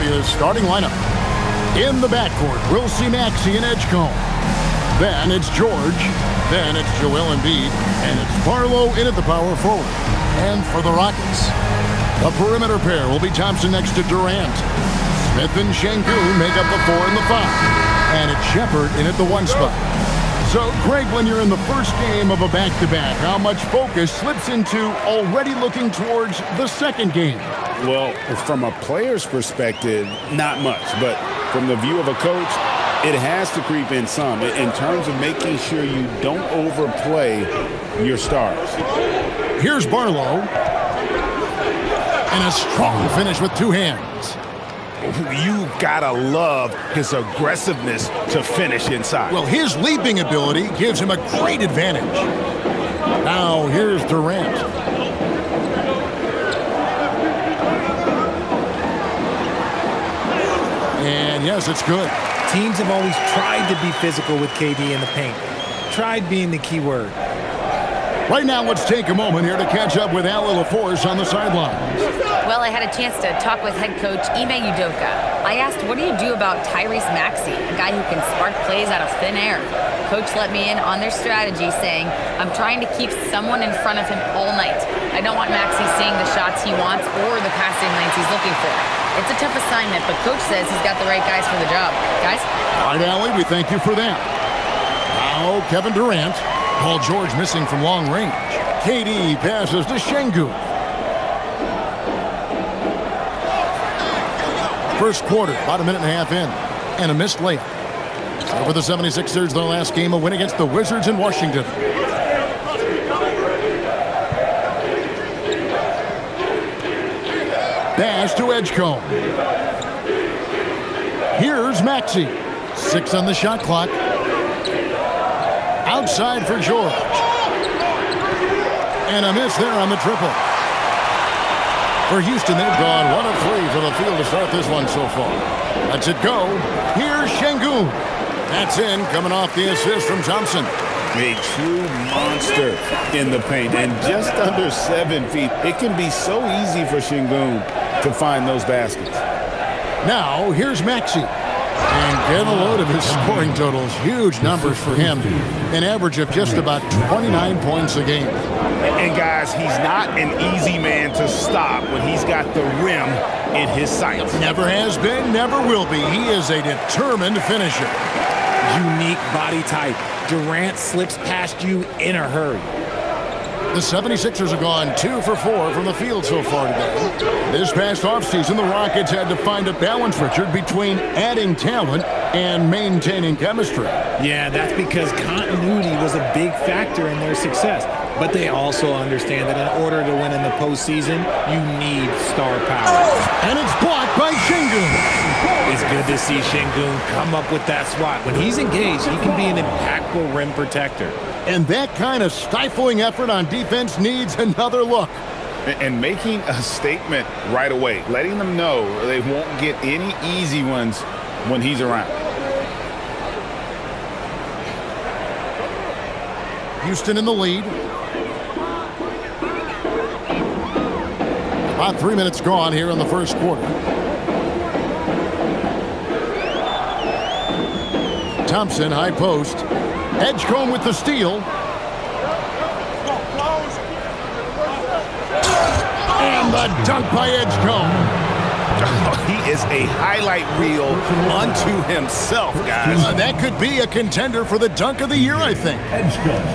Philadelphia's starting lineup. In the backcourt, we'll see Maxey and Edgecombe. Then it's George. Then it's Joel Embiid. And it's Barlow in at the power forward. And for the Rockets, the perimeter pair will be Thompson next to Durant. Smith and Şengün make up the 4 and the 5. And it's Shepherd in at the 1 spot. So, Greg, when you're in the first game of a back-to-back, how much focus slips into already looking towards the second game? Well, from a player's perspective, not much. But from the view of a coach, it has to creep in some in terms of making sure you don't overplay your stars. Here's Barlow. And a strong finish with 2 hands. You've got to love his aggressiveness to finish inside. Well, his leaping ability gives him a great advantage. Now, here's Durant. And yes, it's good. Teams have always tried to be physical with KD in the paint. Tried being the key word. Right now, let's take a moment here to catch up with Al LaForce on the sidelines. Well, I had a chance to talk with head coach Ime Udoka. I asked, what do you do about Tyrese Maxey, a guy who can spark plays out of thin air? Coach let me in on their strategy, saying, I'm trying to keep someone in front of him all night. I don't want Maxey seeing the shots he wants or the passing lanes he's looking for. It's a tough assignment, but coach says he's got the right guys for the job. Guys? All right, Allie, we thank you for that. Now, Kevin Durant. Paul George missing from long range. KD passes to Şengün. First quarter, about a minute and a half in, and a missed layup. So for the 76ers, their last game, a win against the Wizards in Washington. Pass to Edgecombe. Here's Maxey. 6 on the shot clock. Outside for George. And a miss there on the triple. For Houston, they've gone 1 of 3 from the field to start this one so far. Lets it go. Here's Şengün. That's in, coming off the assist from Thompson. A true monster in the paint, and just under 7 feet. It can be so easy for Şengün to find those baskets. Now, here's Maxey. And get a load of his scoring totals. Huge numbers for him. An average of just about 29 points a game. And guys, he's not an easy man to stop when he's got the rim in his sights. Never has been, never will be. He is a determined finisher. Unique body type. Durant slips past you in a hurry. The 76ers have gone 2 for 4 from the field so far today. This past offseason, the Rockets had to find a balance, Richard, between adding talent and maintaining chemistry. Yeah, that's because continuity was a big factor in their success. But they also understand that in order to win in the postseason, you need star power. And it's blocked by Şengün. It's good to see Şengün come up with that swat. When he's engaged, he can be an impactful rim protector. And that kind of stifling effort on defense needs another look. And making a statement right away, letting them know they won't get any easy ones when he's around. Houston in the lead. About 3 minutes gone here in the first quarter. Thompson, high post. Edgecombe with the steal. And the dunk by Edgecombe. He is a highlight reel unto himself, guys. That could be a contender for the dunk of the year, I think.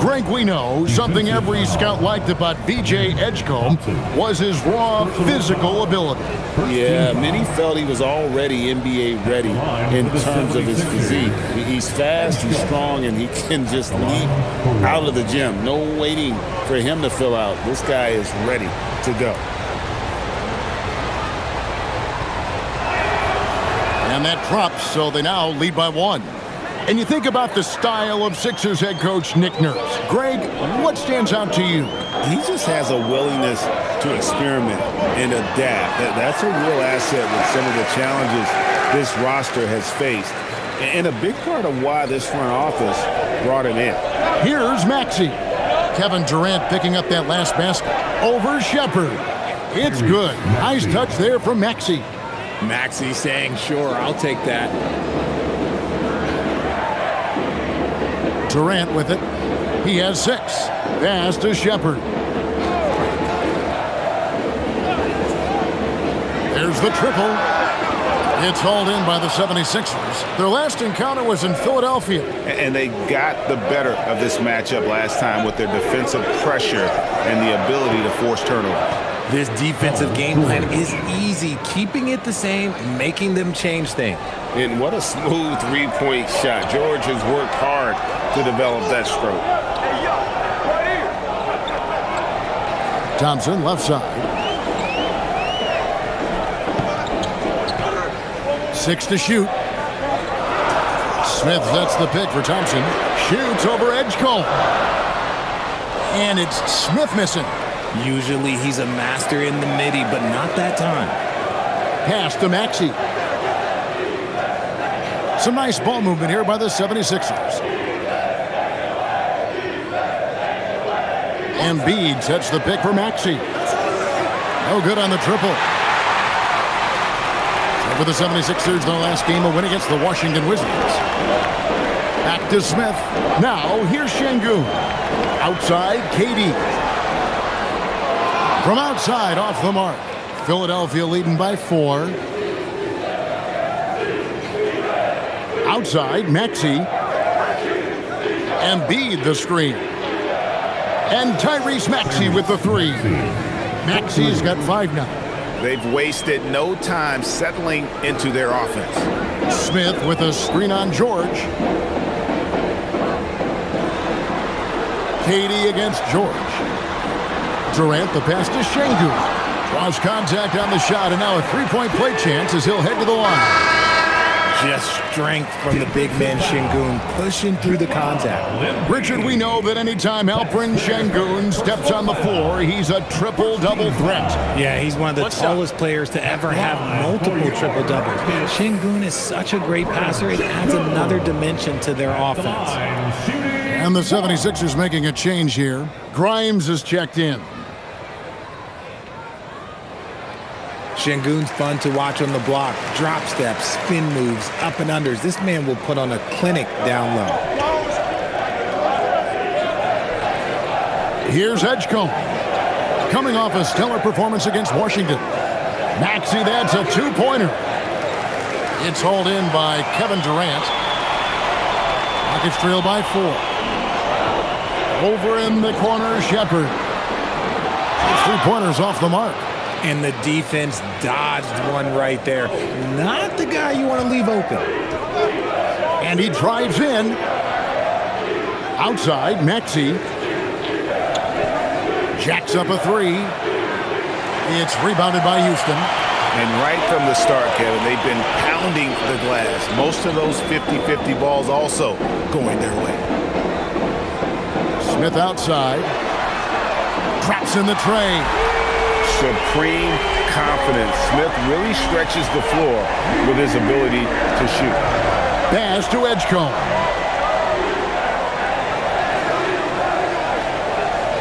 Greg, we know something every scout liked about VJ Edgecombe was his raw physical ability. Yeah, many felt he was already NBA ready in terms of his physique. He's fast, he's strong, and he can just leap out of the gym. No waiting for him to fill out. This guy is ready to go. And that drops, so they now lead by 1. And you think about the style of Sixers head coach Nick Nurse. Greg, what stands out to you? He just has a willingness to experiment and adapt. That's a real asset with some of the challenges this roster has faced. And a big part of why this front office brought him in. Here's Maxey. Kevin Durant picking up that last basket. Over Shepherd. It's good. Nice touch there from Maxey. Maxey saying, sure, I'll take that. Durant with it. He has 6. Pass to Shepherd. There's the triple. It's hauled in by the 76ers. Their last encounter was in Philadelphia. And they got the better of this matchup last time with their defensive pressure and the ability to force turnovers. This defensive game plan is easy, keeping it the same, making them change things. And what a smooth three-point shot. George has worked hard to develop that stroke. Thompson, left side. 6 to shoot. Smith sets the pick for Thompson. Shoots over Edgecombe. And it's Smith missing. Usually he's a master in the midi, but not that time. Pass to Maxey. Some nice ball movement here by the 76ers. Embiid sets the pick for Maxey. No good on the triple. For the 76ers, their last game, a win against the Washington Wizards. Back to Smith. Now, here's Şengün. Outside, KD. From outside, off the mark. Philadelphia leading by 4. Outside, Maxey. Embiid the screen. And Tyrese Maxey with the 3. Maxey's got 5 now. They've wasted no time settling into their offense. Smith with a screen on George. KD against George. Durant, the pass to Şengün. Draws contact on the shot, and now a three-point play chance as he'll head to the line. Just strength from the big man Şengün, pushing through the contact. Richard, we know that anytime Alperen Şengün steps on the floor, he's a triple-double threat. Yeah, he's one of the tallest players to ever have multiple triple-doubles. Şengün is such a great passer, it adds another dimension to their offense. And the 76ers making a change here. Grimes is checked in. Şengün's fun to watch on the block. Drop steps, spin moves, up and unders. This man will put on a clinic down low. Here's Edgecombe. Coming off a stellar performance against Washington. Maxey, that's a two-pointer. It's hauled in by Kevin Durant. Rockets trail by 4. Over in the corner, Shepherd. 3-pointers off the mark. And the defense dodged one right there. Not the guy you want to leave open. And he drives in. Outside, Maxey. Jacks up a 3. It's rebounded by Houston. And right from the start, Kevin, they've been pounding the glass. Most of those 50-50 balls also going their way. Smith outside. Drops in the tray. Supreme confidence. Smith really stretches the floor with his ability to shoot. Pass to Edgecombe.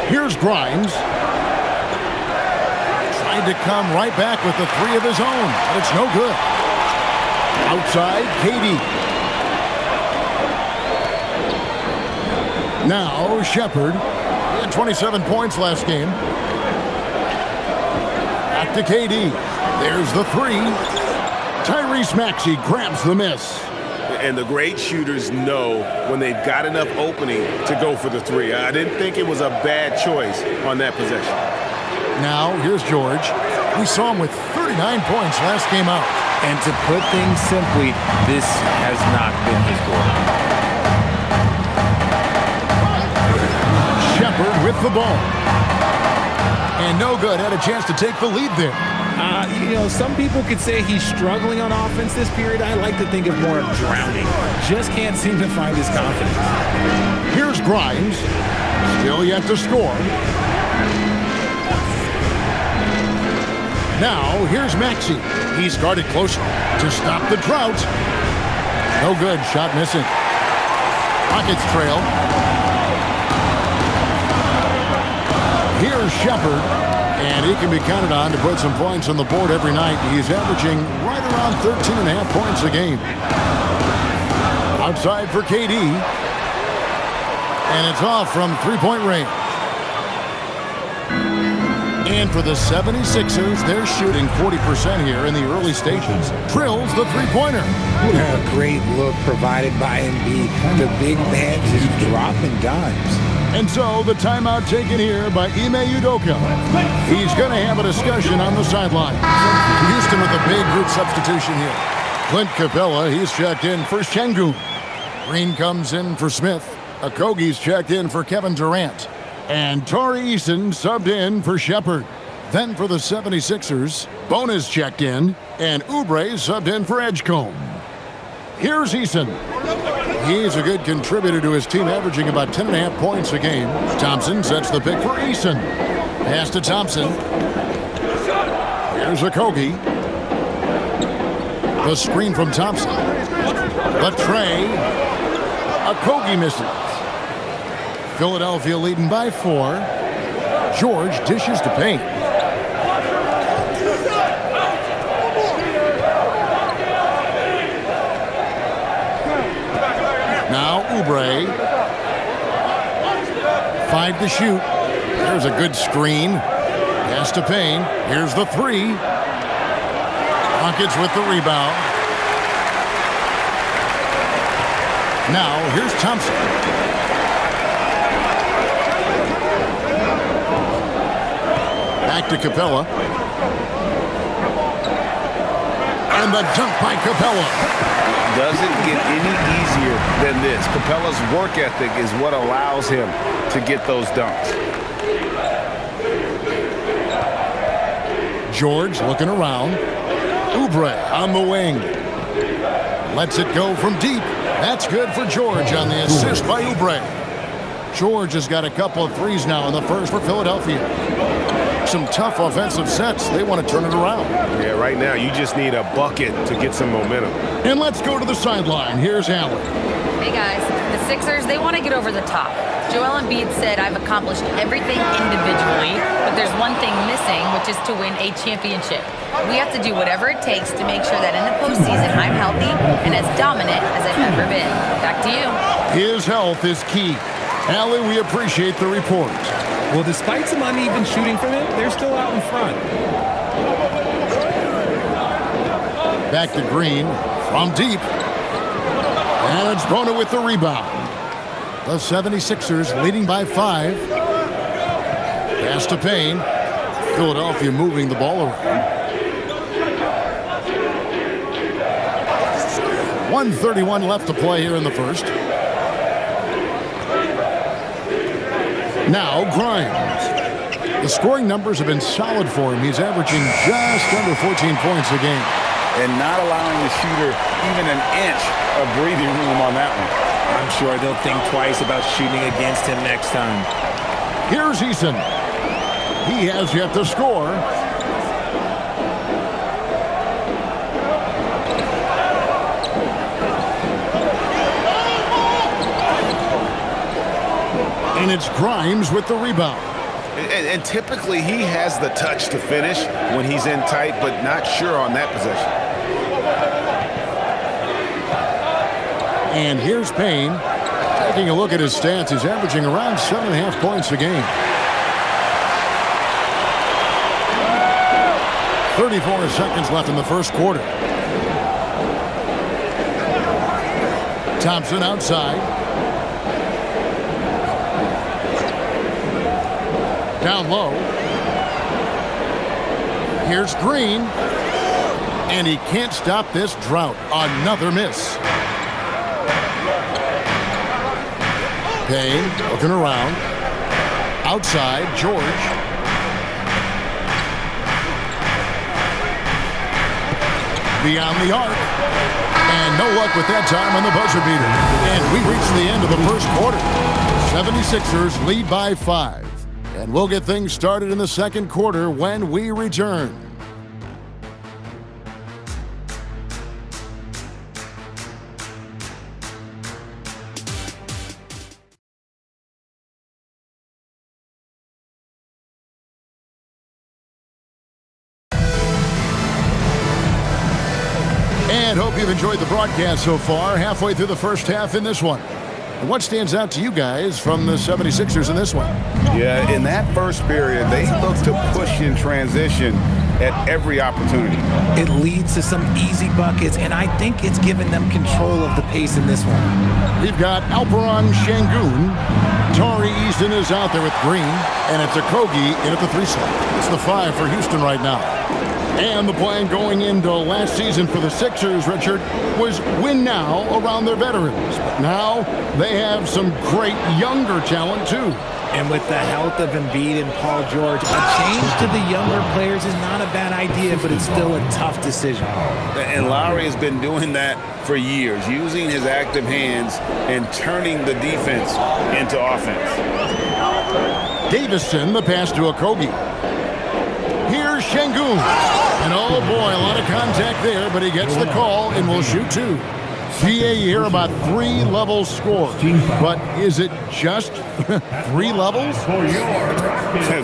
Here's Grimes. Tried to come right back with the 3 of his own, but it's no good. Outside, KD. Now, Shepherd. He had 27 points last game. Back to KD. There's the 3. Tyrese Maxey grabs the miss. And the great shooters know when they've got enough opening to go for the 3. I didn't think it was a bad choice on that possession. Now, here's George. We saw him with 39 points last game out. And to put things simply, this has not been his quarter. Shepherd with the ball. And no good. Had a chance to take the lead there. Some people could say he's struggling on offense this period. I like to think of more of drowning. Just can't seem to find his confidence. Here's Grimes. Still yet to score. Now, here's Maxey. He's guarded closely to stop the drought. No good. Shot missing. Rockets trail. Here's Shepherd. And he can be counted on to put some points on the board every night. He's averaging right around 13.5 points a game. Outside for KD. And it's off from three-point range. And for the 76ers, they're shooting 40% here in the early stages. Drills the three-pointer. A great look provided by Embiid. The big man just dropping dimes. And so the timeout taken here by Ime Udoka. He's going to have a discussion on the sideline. Houston with a big group substitution here. Clint Capella, he's checked in for Şengün. Green comes in for Smith. Okogie's checked in for Kevin Durant. And Tari Eason subbed in for Shepherd. Then for the 76ers, Bona's checked in, and Oubre subbed in for Edgecombe. Here's Eason. He's a good contributor to his team, averaging about 10.5 points a game. Thompson sets the pick for Eason. Pass to Thompson. Here's Okogie. The screen from Thompson. The tray. Okogie misses. Philadelphia leading by 4. George dishes to Payne. Now Oubre. 5 to shoot. There's a good screen. Pass to Payne. Here's the 3. Rockets with the rebound. Now here's Thompson. Back to Capella. And the dunk by Capella. Doesn't get any easier than this. Capella's work ethic is what allows him to get those dunks. George looking around. Oubre on the wing. Lets it go from deep. That's good for George on the assist by Oubre. George has got a couple of threes now in the first for Philadelphia. Some tough offensive sets. They want to turn it around. Yeah, right now you just need a bucket to get some momentum. And let's go to the sideline. Here's Allen. Hey guys, the Sixers, they want to get over the top. Joel Embiid said, I've accomplished everything individually, but there's one thing missing, which is to win a championship. We have to do whatever it takes to make sure that in the postseason I'm healthy and as dominant as I've ever been. Back to you. His health is key. Allie, we appreciate the report. Well, despite some uneven shooting from him, they're still out in front. Back to Green from deep. And it's Bona with the rebound. The 76ers leading by 5. Pass to Payne. Philadelphia moving the ball around. 1:31 left to play here in the first. Now Grimes. The scoring numbers have been solid for him. He's averaging just under 14 points a game. And not allowing the shooter even an inch of breathing room on that one. I'm sure they'll think twice about shooting against him next time. Here's Eason. He has yet to score. And it's Grimes with the rebound. And typically he has the touch to finish when he's in tight, but not sure on that possession. And here's Payne. Taking a look at his stats, he's averaging around 7.5 points a game. 34 seconds left in the first quarter. Thompson outside. Down low. Here's Green. And he can't stop this drought. Another miss. Payne looking around. Outside, George. Beyond the arc. And no luck with that time on the buzzer beater. And we reach the end of the first quarter. 76ers lead by 5. And we'll get things started in the second quarter when we return. Hope you've enjoyed the broadcast so far, halfway through the first half in this one. And what stands out to you guys from the 76ers in this one? Yeah, in that first period, they looked to push in transition at every opportunity. It leads to some easy buckets, and I think it's given them control of the pace in this one. We've got Alperon Şengün. Tari Easton is out there with Green, and it's Okogie in at the 3 slot. It's the 5 for Houston right now. And the plan going into last season for the Sixers, Richard, was win now around their veterans. But now they have some great younger talent, too. And with the health of Embiid and Paul George, a change to the younger players is not a bad idea, but it's still a tough decision. And Lowry has been doing that for years, using his active hands and turning the defense into offense. Davison, the pass to Okogie. Here's Şengün. And oh boy, a lot of contact there, but he gets the call and will shoot 2. GA, you hear about 3-level score, but is it just 3 levels?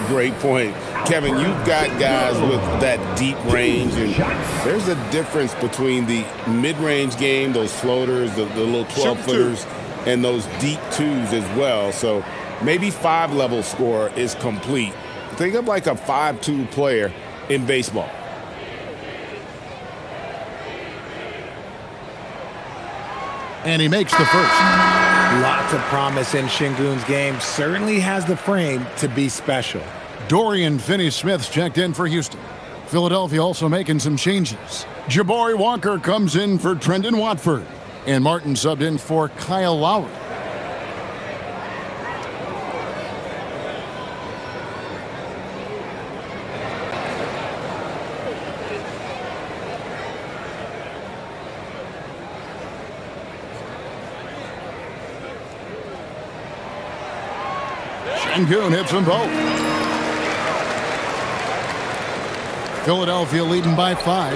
Great point. Kevin, you've got guys with that deep range, and there's a difference between the mid-range game, those floaters, the little 12-footers, and those deep 2s as well. So maybe 5-level score is complete. Think of like a 5-2 player in baseball. And he makes the first. Lots of promise in Şengün's game. Certainly has the frame to be special. Dorian Finney-Smith's checked in for Houston. Philadelphia also making some changes. Jabari Walker comes in for Trendon Watford. And Martin subbed in for Kyle Lowry. Şengün hits them both. Philadelphia leading by 5.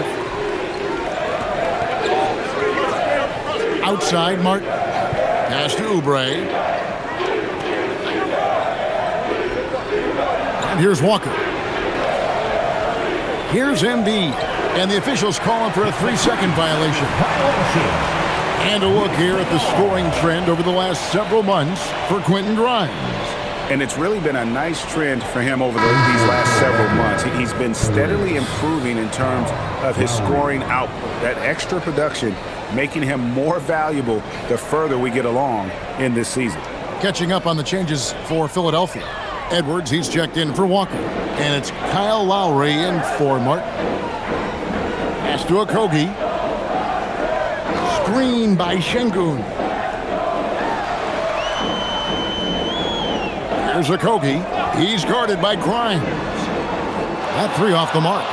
Outside, Martin. Pass to Oubre. And here's Walker. Here's Embiid. And the officials calling for a 3-second violation. And a look here at the scoring trend over the last several months for Quentin Grimes. And it's really been a nice trend for him over these last several months. He's been steadily improving in terms of his scoring output. That extra production making him more valuable the further we get along in this season. Catching up on the changes for Philadelphia. Edwards, he's checked in for Walker. And it's Kyle Lowry in for Martin. Pass to Okogie. Screen by Şengün. Here's Okogie. He's guarded by Grimes. That 3 off the mark.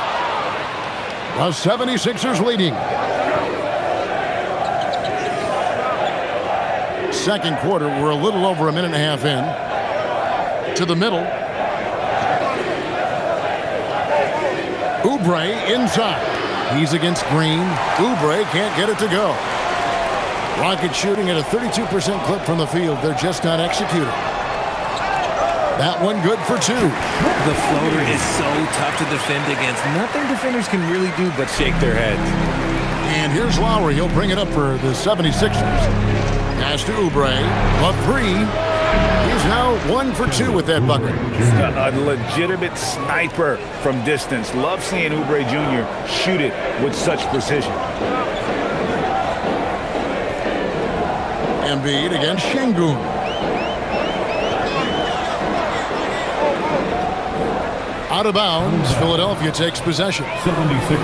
The 76ers leading. Second quarter, we're a little over a minute and a half in. To the middle. Oubre inside. He's against Green. Oubre can't get it to go. Rockets shooting at a 32% clip from the field. They're just not executing. That one good for 2. The floater is so tough to defend against. Nothing defenders can really do but shake their heads. And here's Lowry. He'll bring it up for the 76ers. Pass to Oubre. A 3. He's now 1 for 2 with that bucket. A legitimate sniper from distance. Love seeing Oubre Jr. shoot it with such precision. Embiid against Şengün. Out of bounds, Philadelphia takes possession.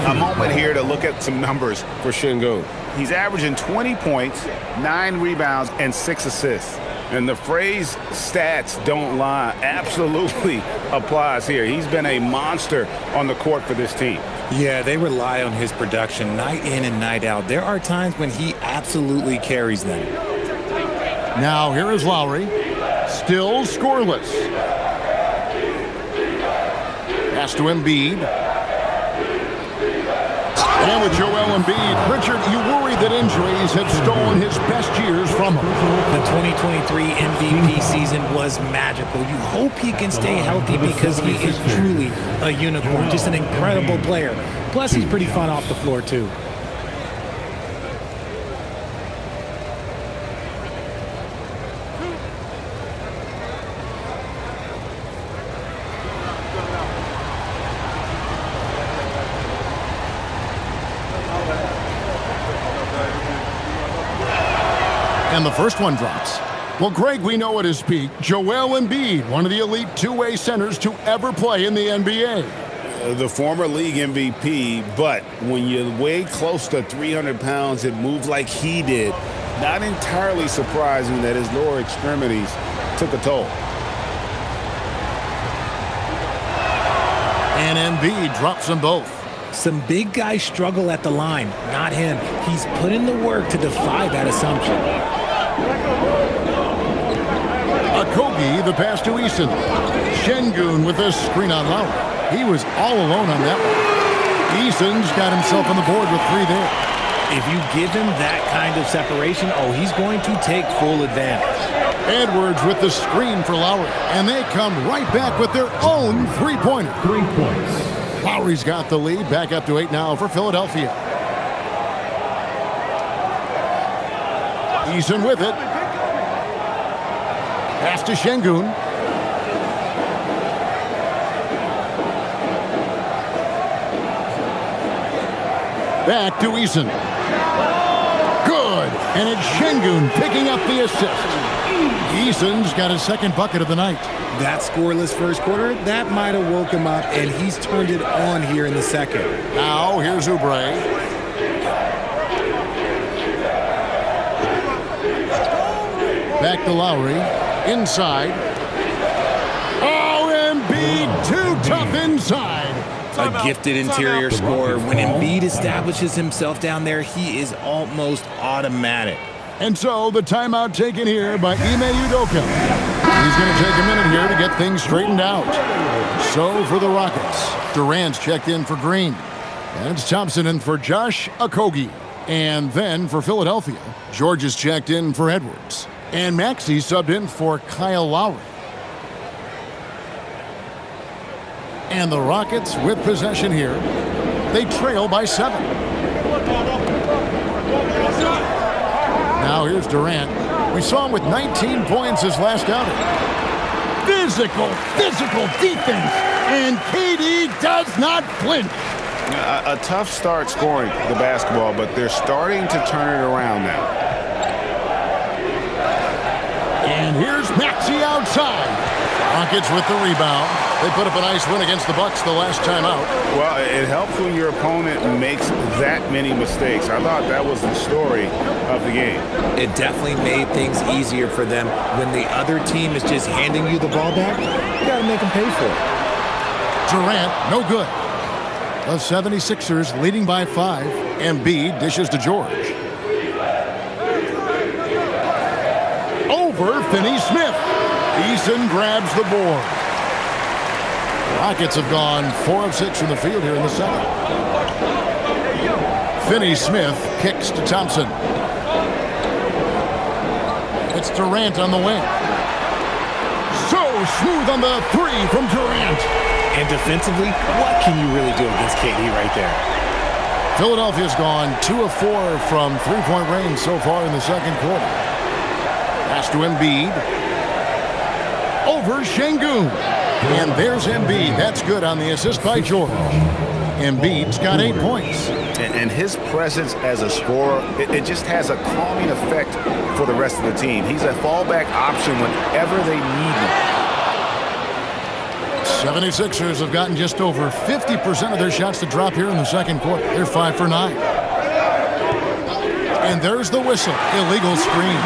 A moment here to look at some numbers for Şengün. He's averaging 20 points, 9 rebounds, and 6 assists. And the phrase stats don't lie absolutely applies here. He's been a monster on the court for this team. Yeah, they rely on his production night in and night out. There are times when he absolutely carries them. Now here is Lowry. Still scoreless. Pass to Embiid. And with Joel Embiid, Richard, you worry that injuries have stolen his best years from him. The 2023 MVP season was magical. You hope he can stay healthy because he is truly a unicorn, just an incredible player. Plus, he's pretty fun off the floor, too. And the first one drops. Well, Greg, we know at his peak, Joel Embiid, one of the elite two-way centers to ever play in the NBA. The former league MVP, but when you weigh close to 300 pounds and move like he did, not entirely surprising that his lower extremities took a toll. And Embiid drops them both. Some big guys struggle at the line, not him. He's put in the work to defy that assumption. Okogie, the pass to Eason. Şengün with a screen on Lowry. He was all alone on that one. Eason's got himself on the board with 3 there. If you give him that kind of separation, he's going to take full advantage. Edwards with the screen for Lowry. And they come right back with their own three-pointer. 3 points. Lowry's got the lead. Back up to 8 now for Philadelphia. Eason with it. Pass to Şengün. Back to Eason. Good. And it's Şengün picking up the assist. Eason's got his second bucket of the night. That scoreless first quarter, that might have woke him up, and he's turned it on here in the second. Now here's Oubre. Back to Lowry. Inside. Oh, Embiid too tough inside. A gifted interior scorer. When Embiid establishes himself down there, he is almost automatic. And so the timeout taken here by Ime Udoka. He's going to take a minute here to get things straightened out. So for the Rockets, Durant's checked in for Green. And it's Thompson in for Josh Okogie. And then for Philadelphia, George is checked in for Edwards. And Maxey subbed in for Kyle Lowry. And the Rockets with possession here. They trail by 7. Now here's Durant. We saw him with 19 points his last outing. Physical defense. And KD does not flinch. A tough start scoring the basketball, but they're starting to turn it around now. And here's Maxey outside. Rockets with the rebound. They put up a nice win against the Bucks the last time out. Well, it helps when your opponent makes that many mistakes. I thought that was the story of the game. It definitely made things easier for them. When the other team is just handing you the ball back, you got to make them pay for it. Durant, no good. The 76ers leading by 5. Embiid dishes to George. Over Finney-Smith. Eason grabs the board. Rockets have gone 4 of 6 from the field here in the second. Finney-Smith kicks to Thompson. It's Durant on the wing. So smooth on the 3 from Durant. And defensively, what can you really do against KD right there? Philadelphia's gone 2 of 4 from three-point range so far in the second quarter. Pass to Embiid. Over Şengün. And there's Embiid. That's good on the assist by George. Embiid's got 8 points. And his presence as a scorer, it just has a calming effect for the rest of the team. He's a fallback option whenever they need him. 76ers have gotten just over 50% of their shots to drop here in the second quarter. They're 5 for 9. And there's the whistle. Illegal screen.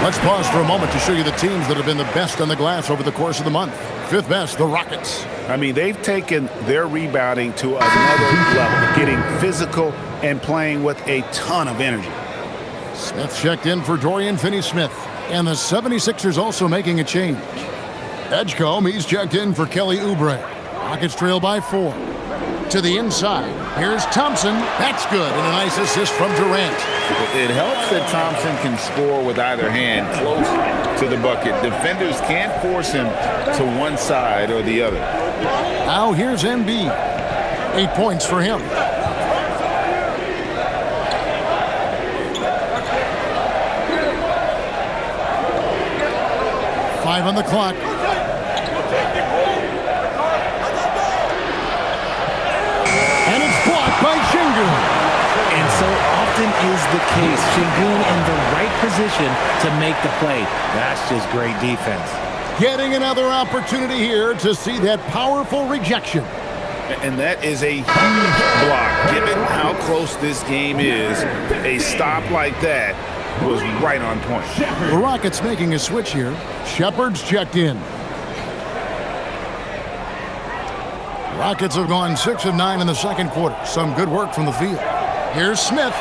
Let's pause for a moment to show you the teams that have been the best on the glass over the course of the month. 5th best, the Rockets. I mean, they've taken their rebounding to another level, getting physical and playing with a ton of energy. Smith checked in for Dorian Finney-Smith. And the 76ers also making a change. Edgecombe, he's checked in for Kelly Oubre. Rockets trail by 4. To the inside. Here's Thompson. That's good. And a nice assist from Durant. It helps that Thompson can score with either hand close to the bucket. Defenders can't force him to one side or the other. Now here's Embiid. 8 points for him. Five on the clock. And it's blocked by Şengün. And so often is the case. Şengün in the right position to make the play. That's just great defense. Getting another opportunity here to see that powerful rejection. And that is a huge block. Given how close this game is, a stop like that was right on point. The Rockets making a switch here. Shepard's checked in. Rockets have gone 6 of 9 in the second quarter. Some good work from the field. Here's Smith.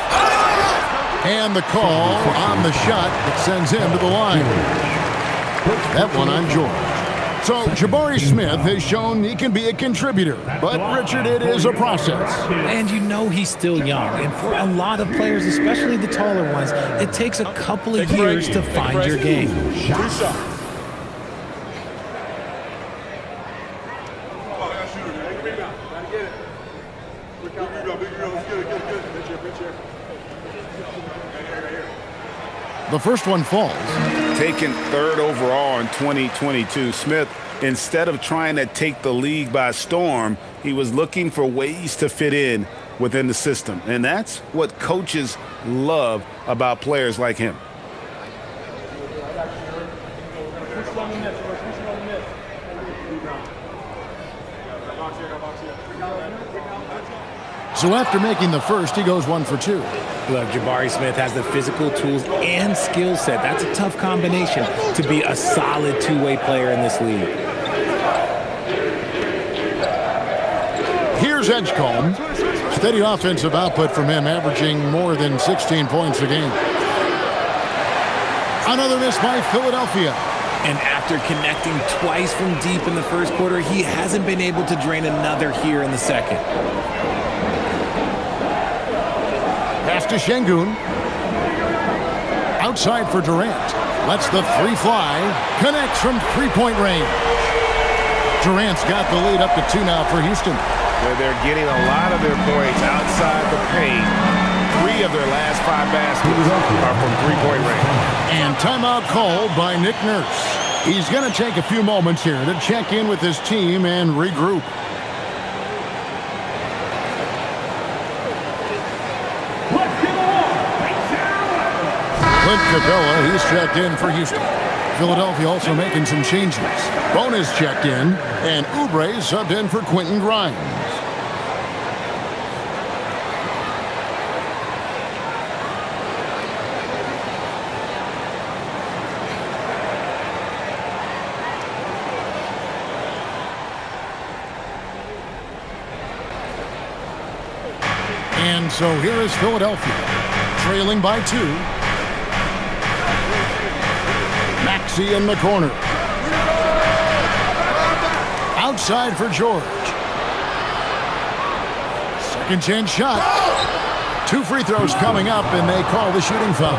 And the call on the shot that sends him to the line. That one on George. So Jabari Smith has shown he can be a contributor. But, Richard, it is a process. And you know he's still young. And for a lot of players, especially the taller ones, it takes a couple of years to find your game. The first one falls. Taken third overall in 2022, Smith, instead of trying to take the league by storm, he was looking for ways to fit in within the system. And that's what coaches love about players like him. So after making the first, he goes 1 for 2. Look, Jabari Smith has the physical tools and skill set. That's a tough combination to be a solid two-way player in this league. Here's Edgecombe. Steady offensive output from him, averaging more than 16 points a game. Another miss by Philadelphia. And after connecting twice from deep in the first quarter, he hasn't been able to drain another here in the second. Pass to Şengün. Outside for Durant. Lets the three fly. Connects from three-point range. Durant's got the lead up to 2 now for Houston. They're getting a lot of their points outside the paint. 3 of their last 5 baskets are from three-point range. And timeout called by Nick Nurse. He's going to take a few moments here to check in with his team and regroup. Clint Capella, he's checked in for Houston. Philadelphia also making some changes. Bonus checked in, and Oubre subbed in for Quentin Grimes. And so here is Philadelphia, trailing by 2. Maxey in the corner. Outside for George. Second chance shot. 2 free throws coming up, and they call the shooting foul.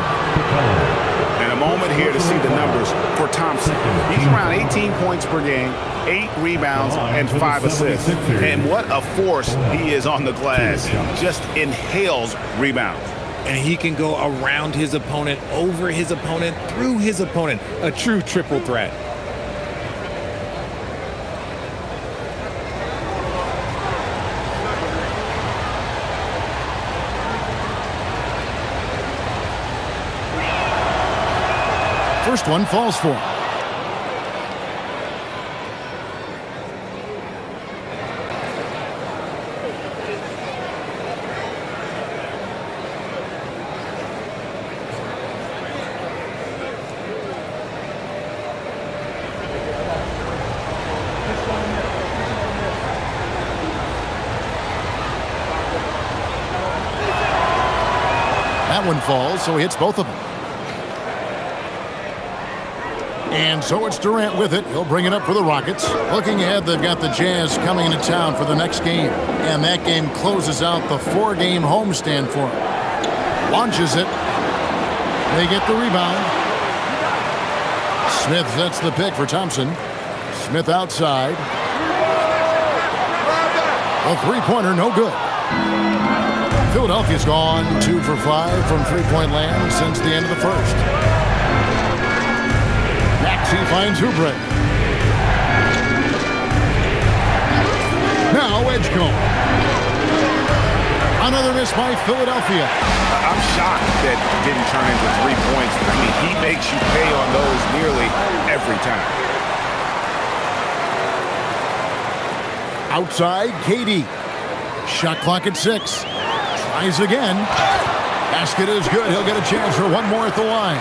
And a moment here to see the numbers for Thompson. He's around 18 points per game, 8 rebounds, and 5 assists. And what a force he is on the glass. Just inhales rebounds. And he can go around his opponent, over his opponent, through his opponent. A true triple threat. First one falls for him. That one falls, so he hits both of them. And so it's Durant with it. He'll bring it up for the Rockets. Looking ahead, they've got the Jazz coming into town for the next game. And that game closes out the 4-game homestand for him. Launches it. They get the rebound. Smith sets the pick for Thompson. Smith outside. A three-pointer, no good. Philadelphia's gone 2 for 5 from three-point land since the end of the first. Maxey finds Oubre. Now Edgecombe. Another miss by Philadelphia. I'm shocked that didn't turn into 3 points. I mean, he makes you pay on those nearly every time. Outside, KD. Shot clock at 6. Tries again. Basket is good. He'll get a chance for one more at the line.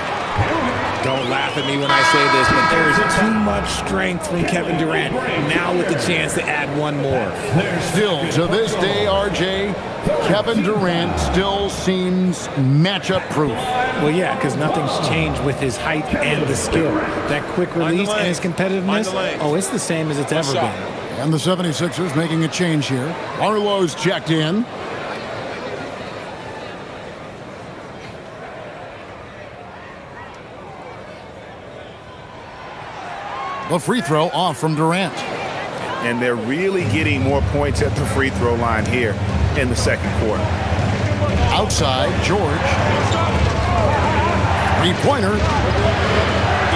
Don't laugh at me when I say this, but there is too much strength from Kevin Durant. Now with the chance to add one more. Still, to this day, RJ, Kevin Durant still seems matchup proof. Well, yeah, because nothing's changed with his height and the skill. That quick release and his competitiveness, oh, it's the same as it's ever been. And the 76ers making a change here. Arlo's checked in. The free throw off from Durant. And they're really getting more points at the free throw line here in the second quarter. Outside, George. Three-pointer.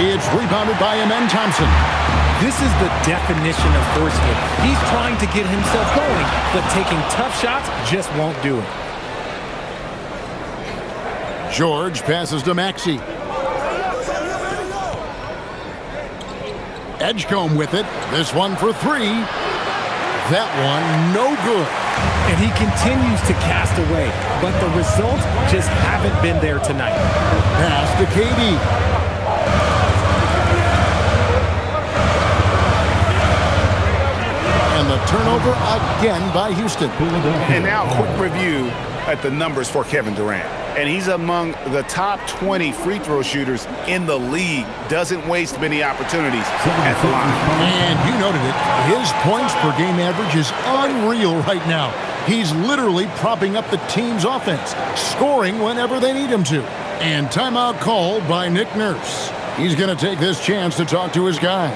It's rebounded by Amen Thompson. This is the definition of forcing it. He's trying to get himself going, but taking tough shots just won't do it. George passes to Maxey. Edgecombe with it. This one for 3. That one, no good. And he continues to cast away, but the results just haven't been there tonight. Pass to KD. And the turnover again by Houston. And now a quick review at the numbers for Kevin Durant. And he's among the top 20 free throw shooters in the league. Doesn't waste many opportunities at the line. And you noted it. His points per game average is unreal right now. He's literally propping up the team's offense, scoring whenever they need him to. And timeout called by Nick Nurse. He's going to take this chance to talk to his guys.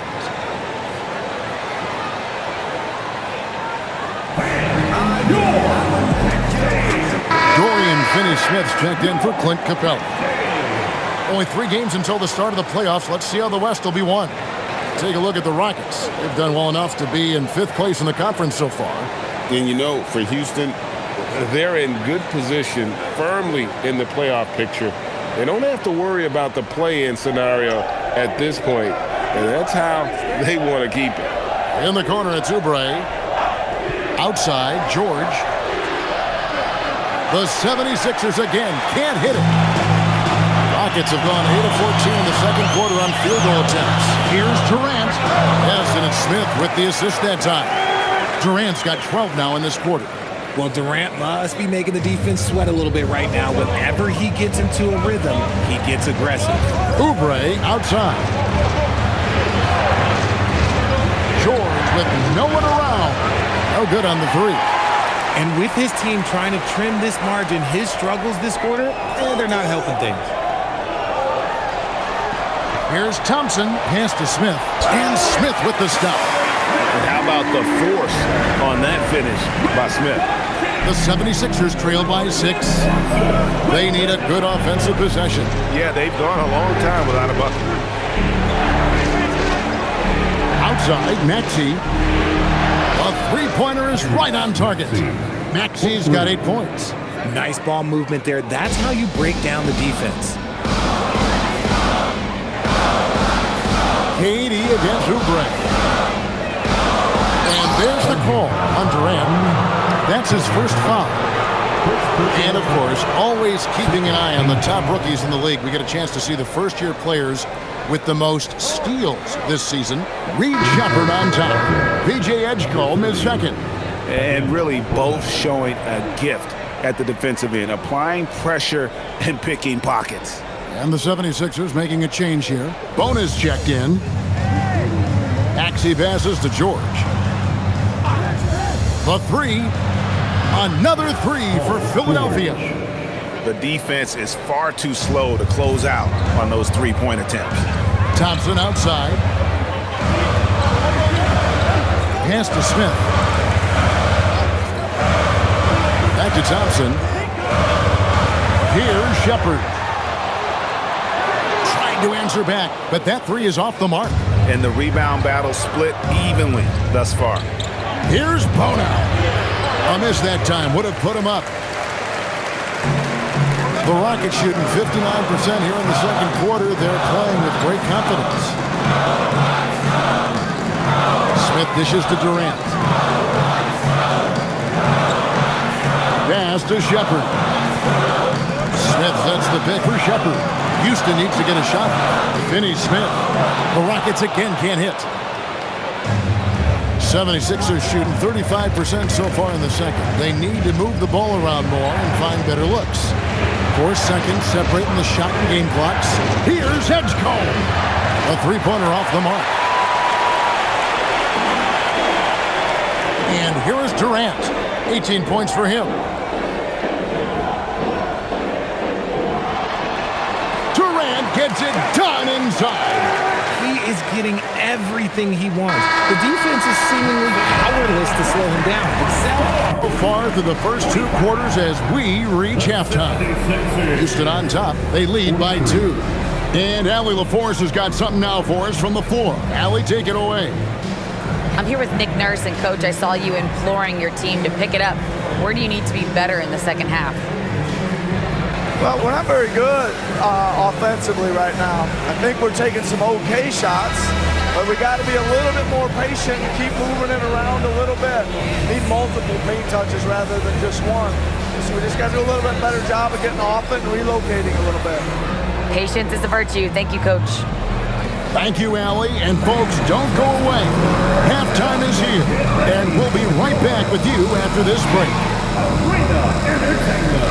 Dorian Finney-Smith's checked in for Clint Capella. Only 3 games until the start of the playoffs. Let's see how the West will be won. Take a look at the Rockets. They've done well enough to be in 5th place in the conference so far. And you know, for Houston, they're in good position, firmly in the playoff picture. They don't have to worry about the play-in scenario at this point. And that's how they want to keep it. In the corner, it's Oubre. Outside, George. The 76ers again can't hit it. Rockets have gone 8 of 14 in the second quarter on field goal attempts. Here's Durant. Yes, and it's Smith with the assist that time. Durant's got 12 now in this quarter. Well, Durant must be making the defense sweat a little bit right now. Whenever he gets into a rhythm, he gets aggressive. Oubre outside. George with no one around. No good on the 3. And with his team trying to trim this margin, his struggles this quarter, they're not helping things. Here's Thompson, pass to Smith, and Smith with the stop. And how about the force on that finish by Smith? The 76ers trail by 6. They need a good offensive possession. Yeah, they've gone a long time without a bucket. Outside, Maxey. A three-pointer is right on target. Maxey's got 8 points. Nice ball movement there. That's how you break down the defense. KD against Oubre. And there's the call on Durant. That's his first foul. And, of course, always keeping an eye on the top rookies in the league. We get a chance to see the first-year players with the most steals this season. Reed Shepard on top. VJ Edgecombe is second. And really both showing a gift at the defensive end, applying pressure and picking pockets. And the 76ers making a change here. Bonus checked in. Maxey passes to George. The 3. Another 3 for Philadelphia. The defense is far too slow to close out on those three-point attempts. Thompson outside. Pass to Smith. Back to Thompson. Here's Shepard. Trying to answer back, but that 3 is off the mark. And the rebound battle split evenly thus far. Here's Bono. A miss that time would have put him up. The Rockets shooting 59% here in the second quarter. They're playing with great confidence. Smith dishes to Durant. Pass to Shepard. Smith sets the pick for Shepard. Houston needs to get a shot. Finney-Smith. The Rockets again can't hit. 76ers shooting 35% so far in the second. They need to move the ball around more and find better looks. 4 seconds separating the shot and game clocks. Here's Edgecombe. A three-pointer off the mark. And here is Durant. 18 points for him. Durant gets it done inside. He is getting everything he wants. The defense is seemingly powerless to slow him down. So far through the first 2 quarters as we reach halftime. Houston on top. They lead by 2. And Allie LaForce has got something now for us from the floor. Allie, take it away. I'm here with Nick Nurse, and Coach, I saw you imploring your team to pick it up. Where do you need to be better in the second half? Well, we're not very good offensively right now. I think we're taking some okay shots, but we got to be a little bit more patient and keep moving it around a little bit. Need multiple paint touches rather than just one. So we just got to do a little bit better job of getting off it and relocating a little bit. Patience is a virtue. Thank you, Coach. Thank you, Allie. And folks, don't go away. Halftime is here, and we'll be right back with you after this break. Arena Entertainment.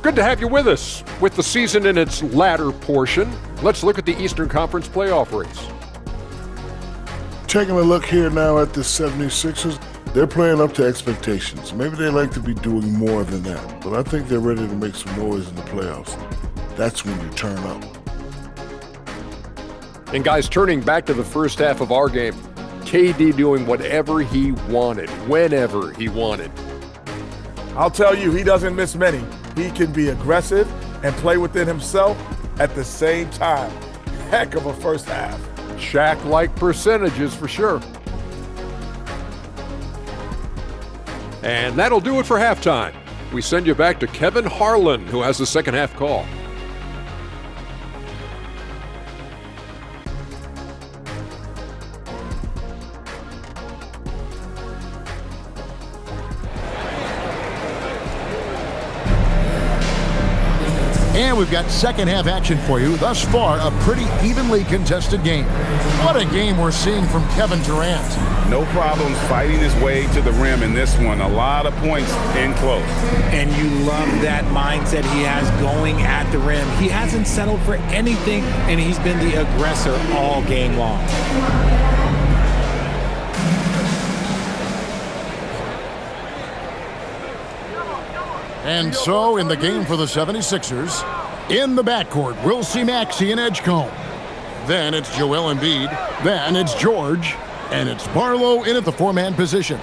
Good to have you with us. With the season in its latter portion, let's look at the Eastern Conference playoff race. Taking a look here now at the 76ers, they're playing up to expectations. Maybe they like to be doing more than that, but I think they're ready to make some noise in the playoffs. That's when you turn up. And guys, turning back to the first half of our game, KD doing whatever he wanted, whenever he wanted. I'll tell you, he doesn't miss many. He can be aggressive and play within himself at the same time. Heck of a first half. Shaq-like percentages for sure. And that'll do it for halftime. We send you back to Kevin Harlan, who has the second half call. And we've got second half action for you. Thus far, a pretty evenly contested game. What a game we're seeing from Kevin Durant. No problems fighting his way to the rim in this one. A lot of points in close. And you love that mindset he has going at the rim. He hasn't settled for anything, and he's been the aggressor all game long. And so, in the game for the 76ers, in the backcourt, we'll see Maxey and Edgecombe. Then it's Joel Embiid. Then it's George. And it's Barlow in at the 4-man position.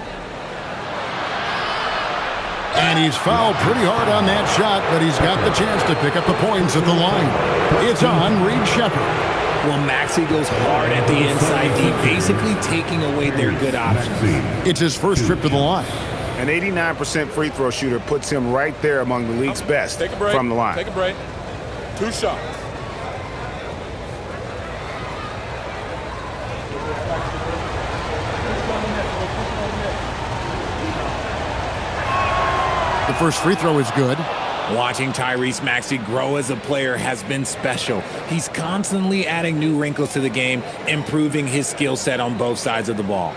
And he's fouled pretty hard on that shot, but he's got the chance to pick up the points at the line. It's on Reed Shepard. Well, Maxey goes hard at the inside D, basically taking away their good options. It's his first trip to the line. An 89% free throw shooter puts him right there among the league's best from the line. Take a break. 2 shots. The first free throw is good. Watching Tyrese Maxey grow as a player has been special. He's constantly adding new wrinkles to the game, improving his skill set on both sides of the ball.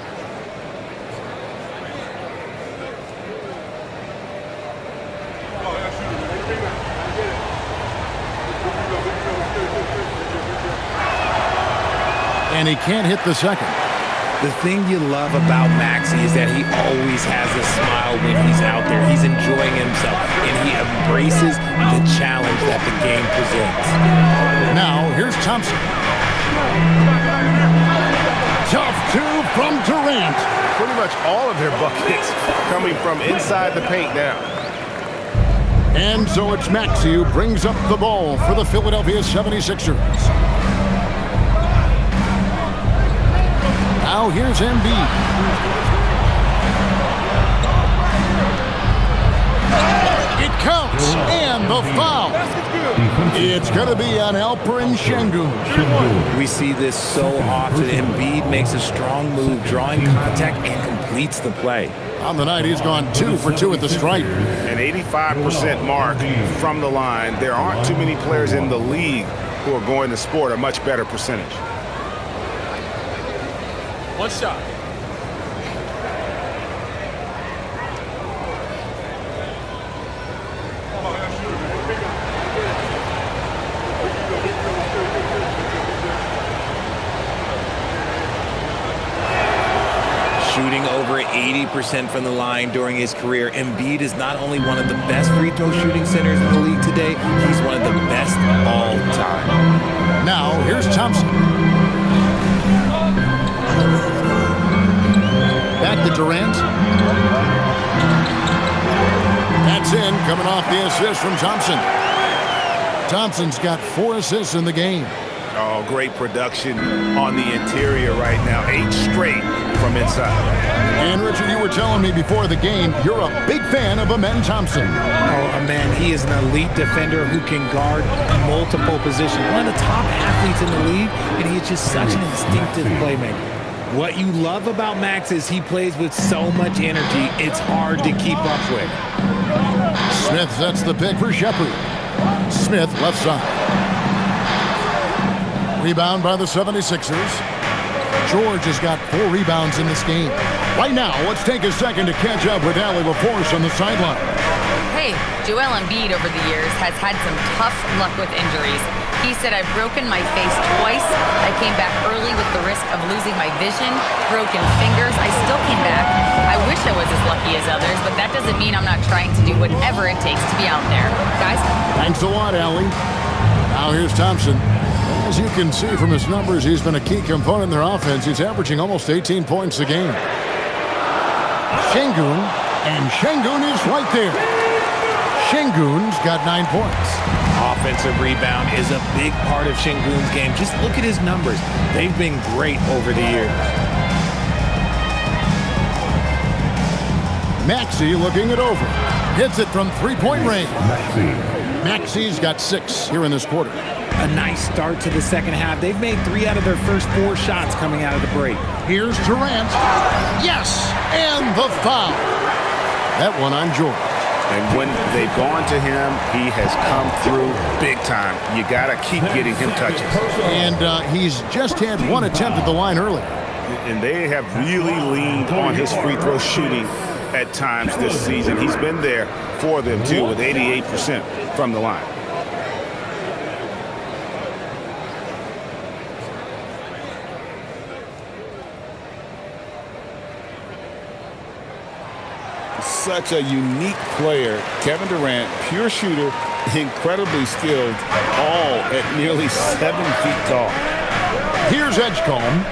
And he can't hit the second. The thing you love about Maxey is that he always has a smile when he's out there. He's enjoying himself, and he embraces the challenge that the game presents. Now, here's Thompson. Tough two from Durant. Pretty much all of their buckets coming from inside the paint now. And so it's Maxey who brings up the ball for the Philadelphia 76ers. Now here's Embiid. It counts, and the foul. It's going to be on Alperen Şengün. We see this so often. Embiid makes a strong move, drawing contact, and completes the play. On the night, he's gone 2 for 2 at the stripe. An 85% mark from the line. There aren't too many players in the league who are going to sport a much better percentage. One shot. Shooting over 80% from the line during his career, Embiid is not only one of the best free throw shooting centers in the league today, he's one of the best all time. Now, here's Thompson. Back to Durant. That's in, coming off the assist from Thompson. Thompson's got 4 assists in the game. Oh, great production on the interior right now. 8 straight from inside. And Richard, you were telling me before the game, you're a big fan of Amen Thompson. Oh, man, he is an elite defender who can guard multiple positions. One of the top athletes in the league, and he is just such an instinctive playmaker. What you love about Max is he plays with so much energy, it's hard to keep up with. Smith sets the pick for Shepherd. Smith left side. Rebound by the 76ers. George has got 4 rebounds in this game. Right now, let's take a second to catch up with Allie LaForce on the sideline. Hey, Joel Embiid over the years has had some tough luck with injuries. He said, I've broken my face twice. I came back early with the risk of losing my vision, broken fingers. I still came back. I wish I was as lucky as others, but that doesn't mean I'm not trying to do whatever it takes to be out there. Guys? Thanks a lot, Allie. Now here's Thompson. As you can see from his numbers, he's been a key component in their offense. He's averaging almost 18 points a game. Şengün, and Şengün is right there. Şengün's got 9 points. Offensive rebound is a big part of Şengün's game. Just look at his numbers. They've been great over the years. Maxey looking it over. Hits it from 3-point range. Maxey's got 6 here in this quarter. A nice start to the second half. They've made 3 out of their first 4 shots coming out of the break. Here's Durant. Yes, and the foul. That one on George. And when they've gone to him, he has come through big time. You got to keep getting him touches. And he's just had 1 attempt at the line earlier. And they have really leaned on his free throw shooting at times this season. He's been there for them, too, with 88% from the line. Such a unique player. Kevin Durant, pure shooter, incredibly skilled, all at nearly 7 feet tall. Here's Edgecombe.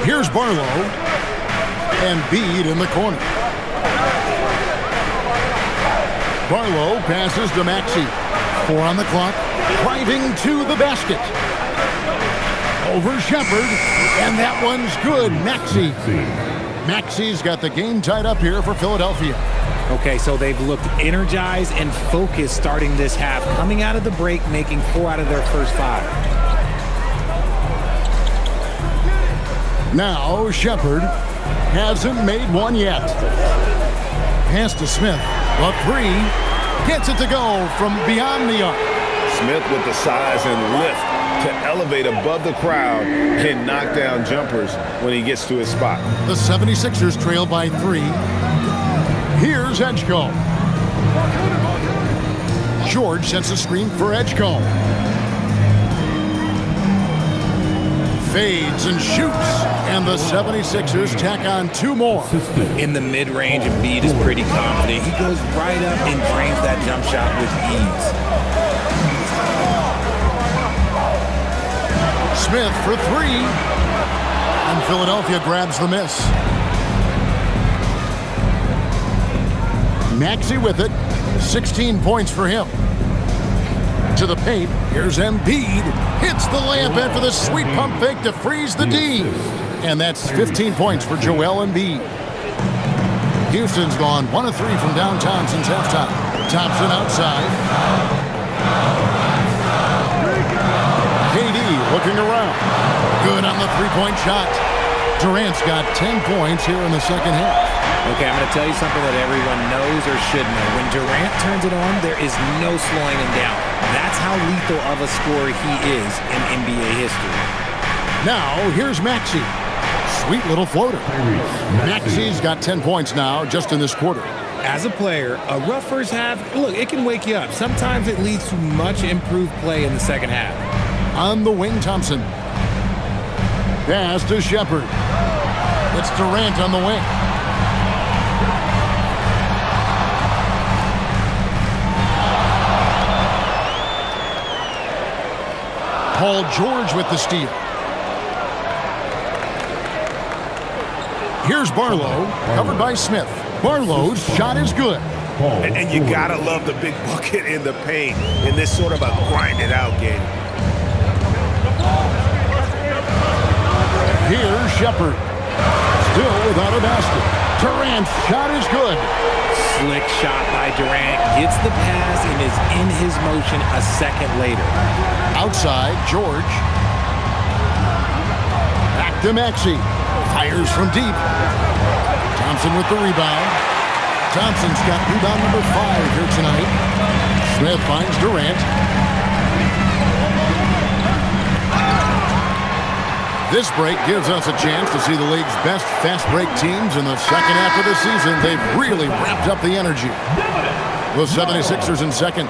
Here's Barlow. And Embiid in the corner. Barlow passes to Maxey. 4 on the clock. Driving to the basket. Over Shepherd. And that one's good. Maxey. Maxey's got the game tied up here for Philadelphia. Okay, so they've looked energized and focused starting this half, coming out of the break, making 4 out of their first 5. Now Shepherd hasn't made one yet. Pass to Smith. A 3. Gets it to go from beyond the arc. Smith with the size and lift to elevate above the crowd, can knock down jumpers when he gets to his spot. The 76ers trail by 3. Here's Edgecombe. George sends a screen for Edgecombe. Fades and shoots, and the 76ers tack on 2 more. In the mid-range, Embiid is pretty confident. He goes right up and drains that jump shot with ease. Smith for 3, and Philadelphia grabs the miss. Maxey with it, 16 points for him. To the paint. Here's Embiid. Hits the layup in for the sweet pump fake to freeze the D. And that's 15 points for Joel Embiid. Houston's gone 1 of 3 from downtown since halftime. Thompson outside. KD looking around. Good on the three-point shot. Durant's got 10 points here in the second half. Okay, I'm going to tell you something that everyone knows or should know. When Durant turns it on, there is no slowing him down. That's how lethal of a scorer he is in NBA history. Now, here's Maxey. Sweet little floater. Maxey's got 10 points now just in this quarter. As a player, a rough first half, look, it can wake you up. Sometimes it leads to much improved play in the second half. On the wing, Thompson. Pass to Shepherd. It's Durant on the wing. Paul George with the steal. Here's Barlow, covered by Smith. Barlow's shot is good. And you gotta love the big bucket in the paint in this sort of a grind-it-out game. Here's Shepherd. Still without a basket. Durant's shot is good. Slick shot by Durant. Gets the pass and is in his motion a second later. Outside, George. Back to Maxey. Fires from deep. Thompson with the rebound. Thompson's got rebound number 5 here tonight. Smith finds Durant. This break gives us a chance to see the league's best fast break teams in the second half of the season. They've really ramped up the energy. The 76ers in second.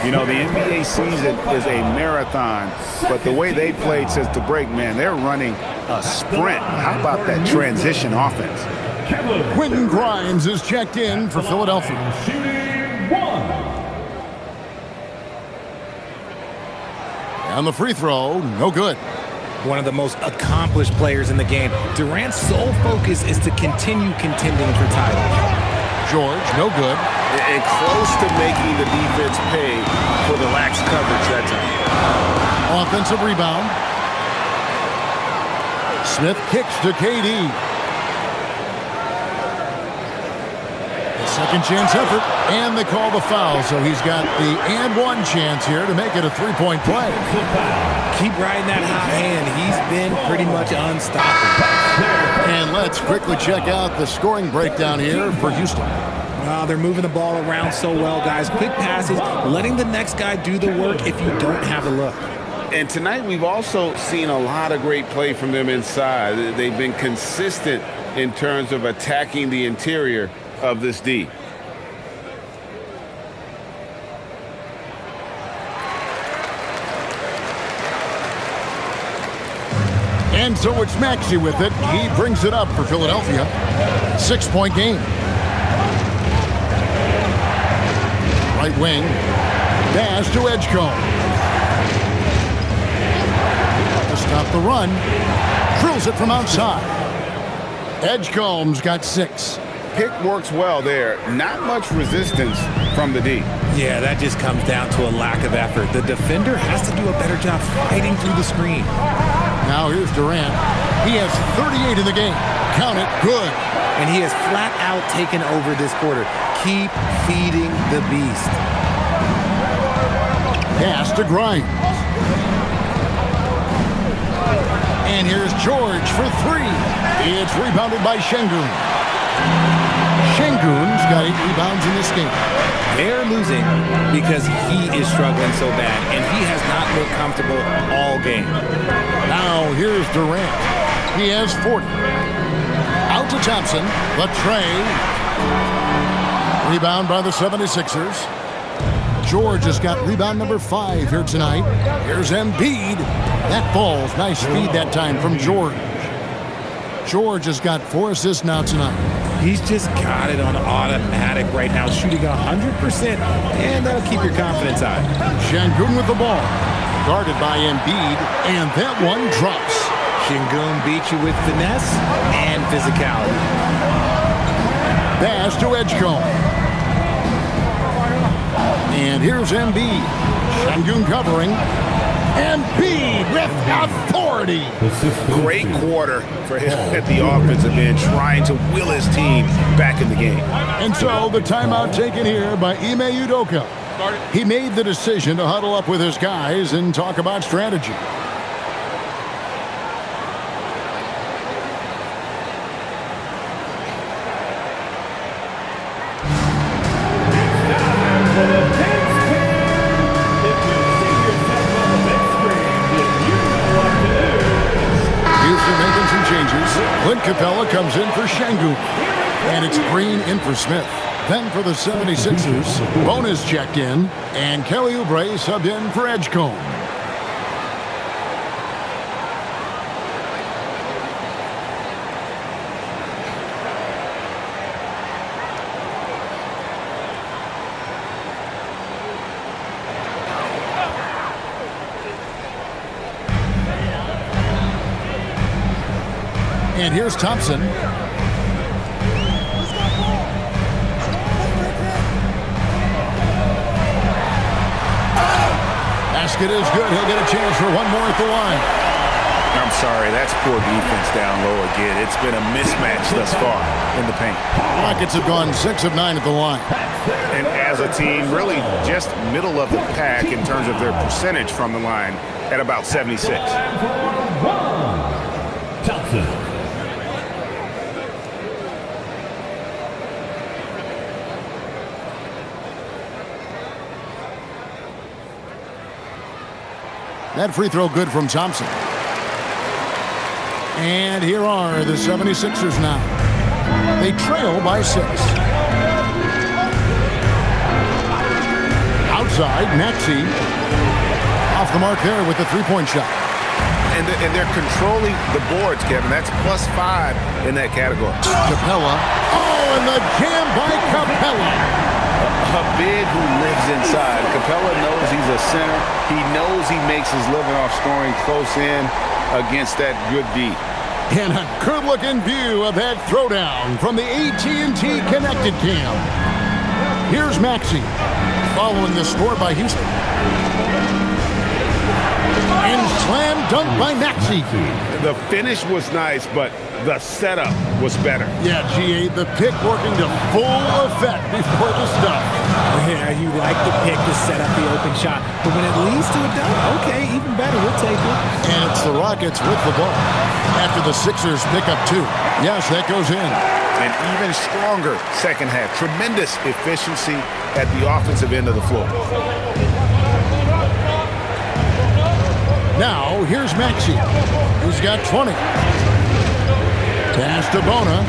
You know, the NBA season is a marathon, but the way they played since the break, man, they're running a sprint. How about that transition offense? Quentin Grimes is checked in for Philadelphia. And the free throw, no good. One of the most accomplished players in the game. Durant's sole focus is to continue contending for titles. George, no good. And close to making the defense pay for the lax coverage that time. Offensive rebound. Smith kicks to KD. Second chance effort, and they call the foul, so he's got the and one chance here to make it a three-point play. Keep riding that hot hand. He's been pretty much unstoppable. And let's quickly check out the scoring breakdown here for Houston. They're moving the ball around so well, guys. Quick passes, letting the next guy do the work if you don't have a look. And tonight we've also seen a lot of great play from them inside. They've been consistent in terms of attacking the interior of this D. And so it's Maxey with it. He brings it up for Philadelphia. 6-point game. Right wing. Dash to Edgecombe. To stop the run. Drills it from outside. Edgecombe's got 6. Pick works well there. Not much resistance from the D. Yeah, that just comes down to a lack of effort. The defender has to do a better job fighting through the screen. Now here's Durant. He has 38 in the game. Count it, good. And he has flat out taken over this quarter. Keep feeding the beast. Pass to Grimes. And here's George for 3. It's rebounded by Şengün. Şengün's got 8 rebounds in this game. They're losing because he is struggling so bad, and he has not looked comfortable all game. Now here's Durant. He has 40. Out to Thompson. The tray. Rebound by the 76ers. George has got rebound number 5 here tonight. Here's Embiid. That falls. Nice feed that time from George. George has got 4 assists now tonight. He's just got it on automatic right now, shooting 100%, and that'll keep your confidence high. Şengün with the ball. Guarded by Embiid, and that one drops. Şengün beat you with finesse and physicality. Pass to Edgecombe. And here's Embiid. Şengün covering. Embiid with authority. Great quarter for him at the offensive end, trying to will his team back in the game. And so the timeout taken here by Ime Udoka. He made the decision to huddle up with his guys and talk about strategy. Clint Capella comes in for Şengün. And it's Green in for Smith. Then for the 76ers, Bonus checked in, and Kelly Oubre subbed in for Edgecombe. And here's Thompson. Basket is good. He'll get a chance for one more at the line. I'm sorry, that's poor defense down low again. It's been a mismatch thus far in the paint. Rockets have gone 6 of 9 at the line. And as a team, really just middle of the pack in terms of their percentage from the line at about 76. Thompson. That free throw good from Thompson. And here are the 76ers now. They trail by 6. Outside, Maxey. Off the mark there with the three-point shot. And they're controlling the boards, Kevin. That's +5 in that category. Capella. Oh, and the jam by Capella. A big who lives inside. Capella knows he's a center. He knows he makes his living off scoring close in against that good D. And a good-looking view of that throwdown from the AT&T Connected Cam. Here's Maxey following the score by Houston. And slam dunk by Maxey. The finish was nice, but the setup was better. Yeah, GA, the pick working to full effect before the stuff. Yeah, you like the pick to set up the open shot. But when it leads to a dunk, okay, even better, we'll take it. And it's the Rockets with the ball. After the Sixers pick up 2. Yes, that goes in. An even stronger second half. Tremendous efficiency at the offensive end of the floor. Now, here's Maxey, who's got 20. Pass to Bona.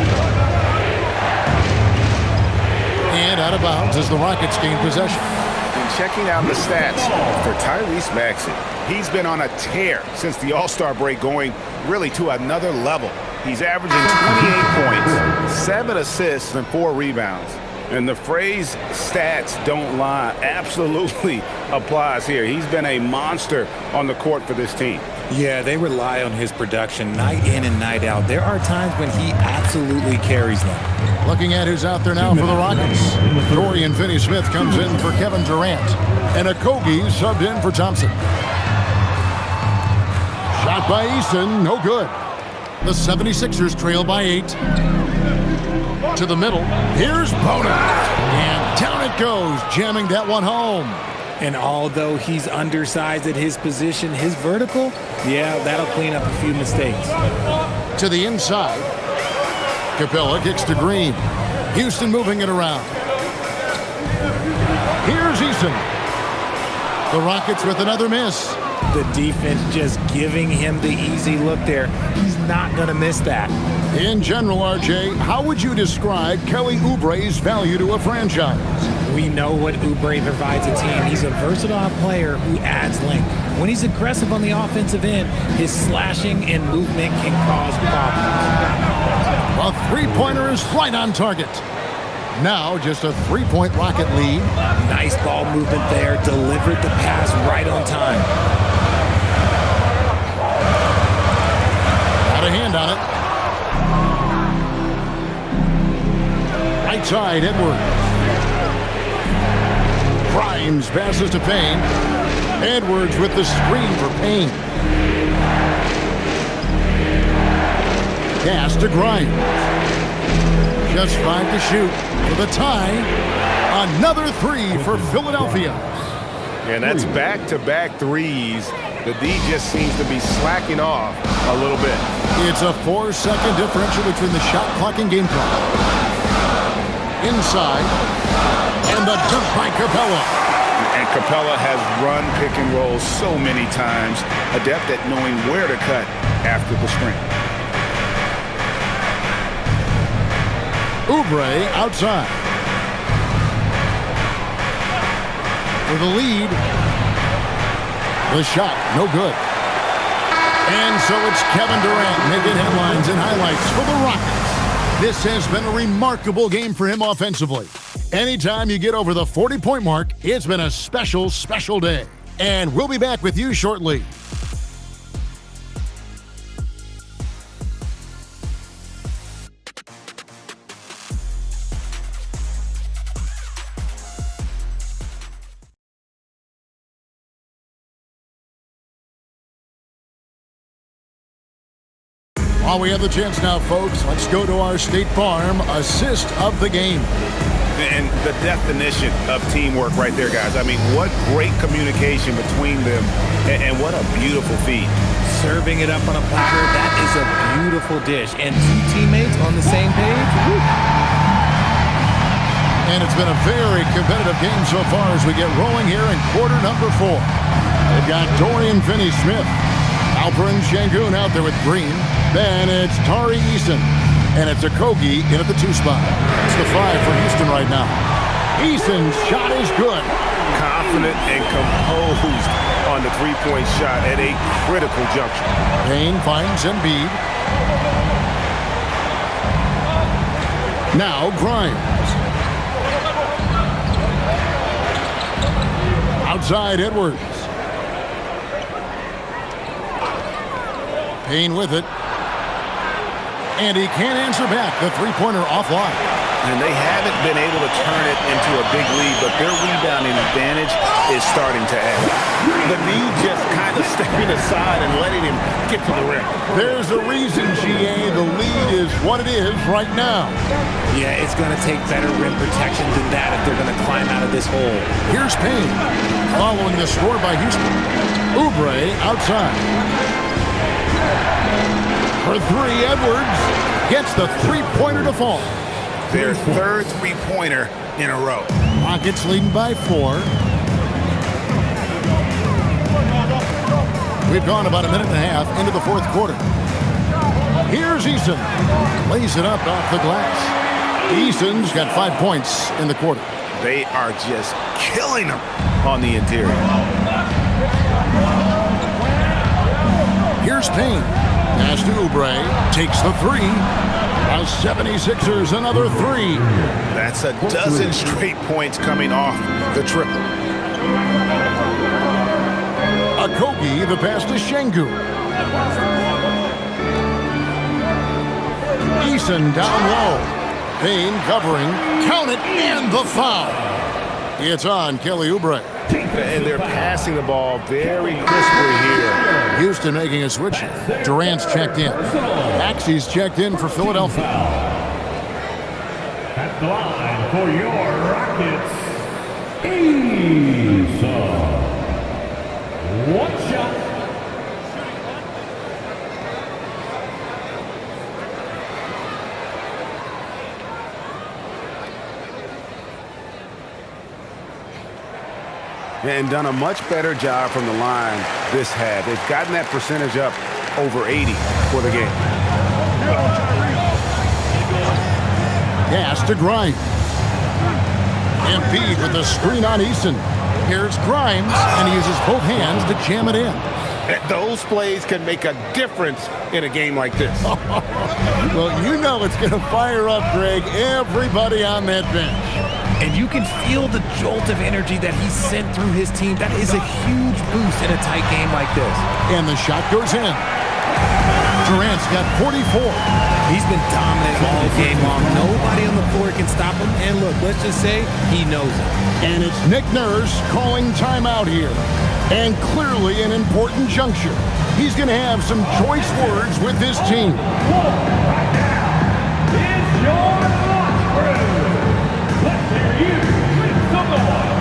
And out of bounds as the Rockets gain possession. And checking out the stats for Tyrese Maxey. He's been on a tear since the All-Star break, going really to another level. He's averaging 28 points, 7 assists, and 4 rebounds. And the phrase stats don't lie absolutely applies here. He's been a monster on the court for this team. Yeah, they rely on his production night in and night out. There are times when he absolutely carries them. Looking at who's out there now for the Rockets. Dorian Finney-Smith comes in for Kevin Durant. And Okogie subbed in for Thompson. Shot by Eason, no good. The 76ers trail by 8. To the middle. Here's Bona. And down it goes, jamming that one home. And although he's undersized at his position, his vertical, yeah, that'll clean up a few mistakes. To the inside. Capella kicks to Green. Houston moving it around. Here's Eason. The Rockets with another miss. The defense just giving him the easy look there. He's not going to miss that. In general, RJ, how would you describe Kelly Oubre's value to a franchise? We know what Oubre provides a team. He's a versatile player who adds length. When he's aggressive on the offensive end, his slashing and movement can cause problems. A three-pointer is right on target. Now just a three-point Rocket lead. Nice ball movement there. Delivered the pass right on time. Got a hand on it. Right side, Edwards. Grimes passes to Payne. Edwards with the screen for Payne. Pass to Grimes. Just 5 to shoot for the tie. Another 3 for Philadelphia. And that's back-to-back threes. The D just seems to be slacking off a little bit. It's a 4-second differential between the shot clock and game clock. Inside. And the dunk by Capella. And Capella has run pick and roll so many times. Adept at knowing where to cut after the screen. Oubre outside. For the lead. The shot, no good. And so it's Kevin Durant making headlines and highlights for the Rockets. This has been a remarkable game for him offensively. Anytime you get over the 40-point mark, it's been a special, special day. And we'll be back with you shortly. While we have the chance now, folks, let's go to our State Farm assist of the game. And the definition of teamwork right there, guys. I mean, what great communication between them, and what a beautiful feed. Serving it up on a platter, that is a beautiful dish. And 2 teammates on the same page. Woo. And it's been a very competitive game so far as we get rolling here in quarter number 4. They've got Dorian Finney-Smith, Alperen Sengun out there with Green. Then it's Tari Eason. And it's Okogie in at the 2 spot. It's the 5 for Houston right now. Eason's shot is good. Confident and composed on the three-point shot at a critical juncture. Payne finds Embiid. Now Grimes. Outside Edwards. Payne with it. And he can't answer back. The three-pointer offline. And they haven't been able to turn it into a big lead, but their rebounding advantage is starting to add up. The need just kind of stepping aside and letting him get to the rim. There's a reason, GA. The lead is what it is right now. Yeah, it's going to take better rim protection than that if they're going to climb out of this hole. Here's Payne. Following the score by Houston. Oubre outside. For 3, Edwards gets the three-pointer to fall. Their 3rd three-pointer in a row. Rockets leading by 4. We've gone about a minute and a half into the 4th quarter. Here's Eason. Lays it up off the glass. Eason's got 5 points in the quarter. They are just killing them on the interior. Here's Payne. Pass to Oubre. Takes the 3. Now 76ers another 3. That's a dozen straight points coming off the triple. Okogie, the pass to Sengun. Eason down low. Payne covering. Count it, and the foul. It's on Kelly Oubre. And they're passing the ball very crisply here. Houston making a switch. Durant's checked in. Maxey's checked in for Philadelphia. At the line for your Rockets, Eason. One shot. And done a much better job from the line this half. They've gotten that percentage up over 80 for the game. Pass to Grimes. Embiid with the screen on Eason. Here's Grimes, and he uses both hands to jam it in. Those plays can make a difference in a game like this. Well, you know it's going to fire up, Greg, everybody on that bench. And you can feel the jolt of energy that he sent through his team. That is a huge boost in a tight game like this. And the shot goes in. Durant's got 44. He's been dominant all game long. Nobody on the floor can stop him. And look, let's just say he knows it. And it's Nick Nurse calling timeout here. And clearly an important juncture. He's going to have some choice words with his team. Right now is your launch crew. Let's hear you make some noise.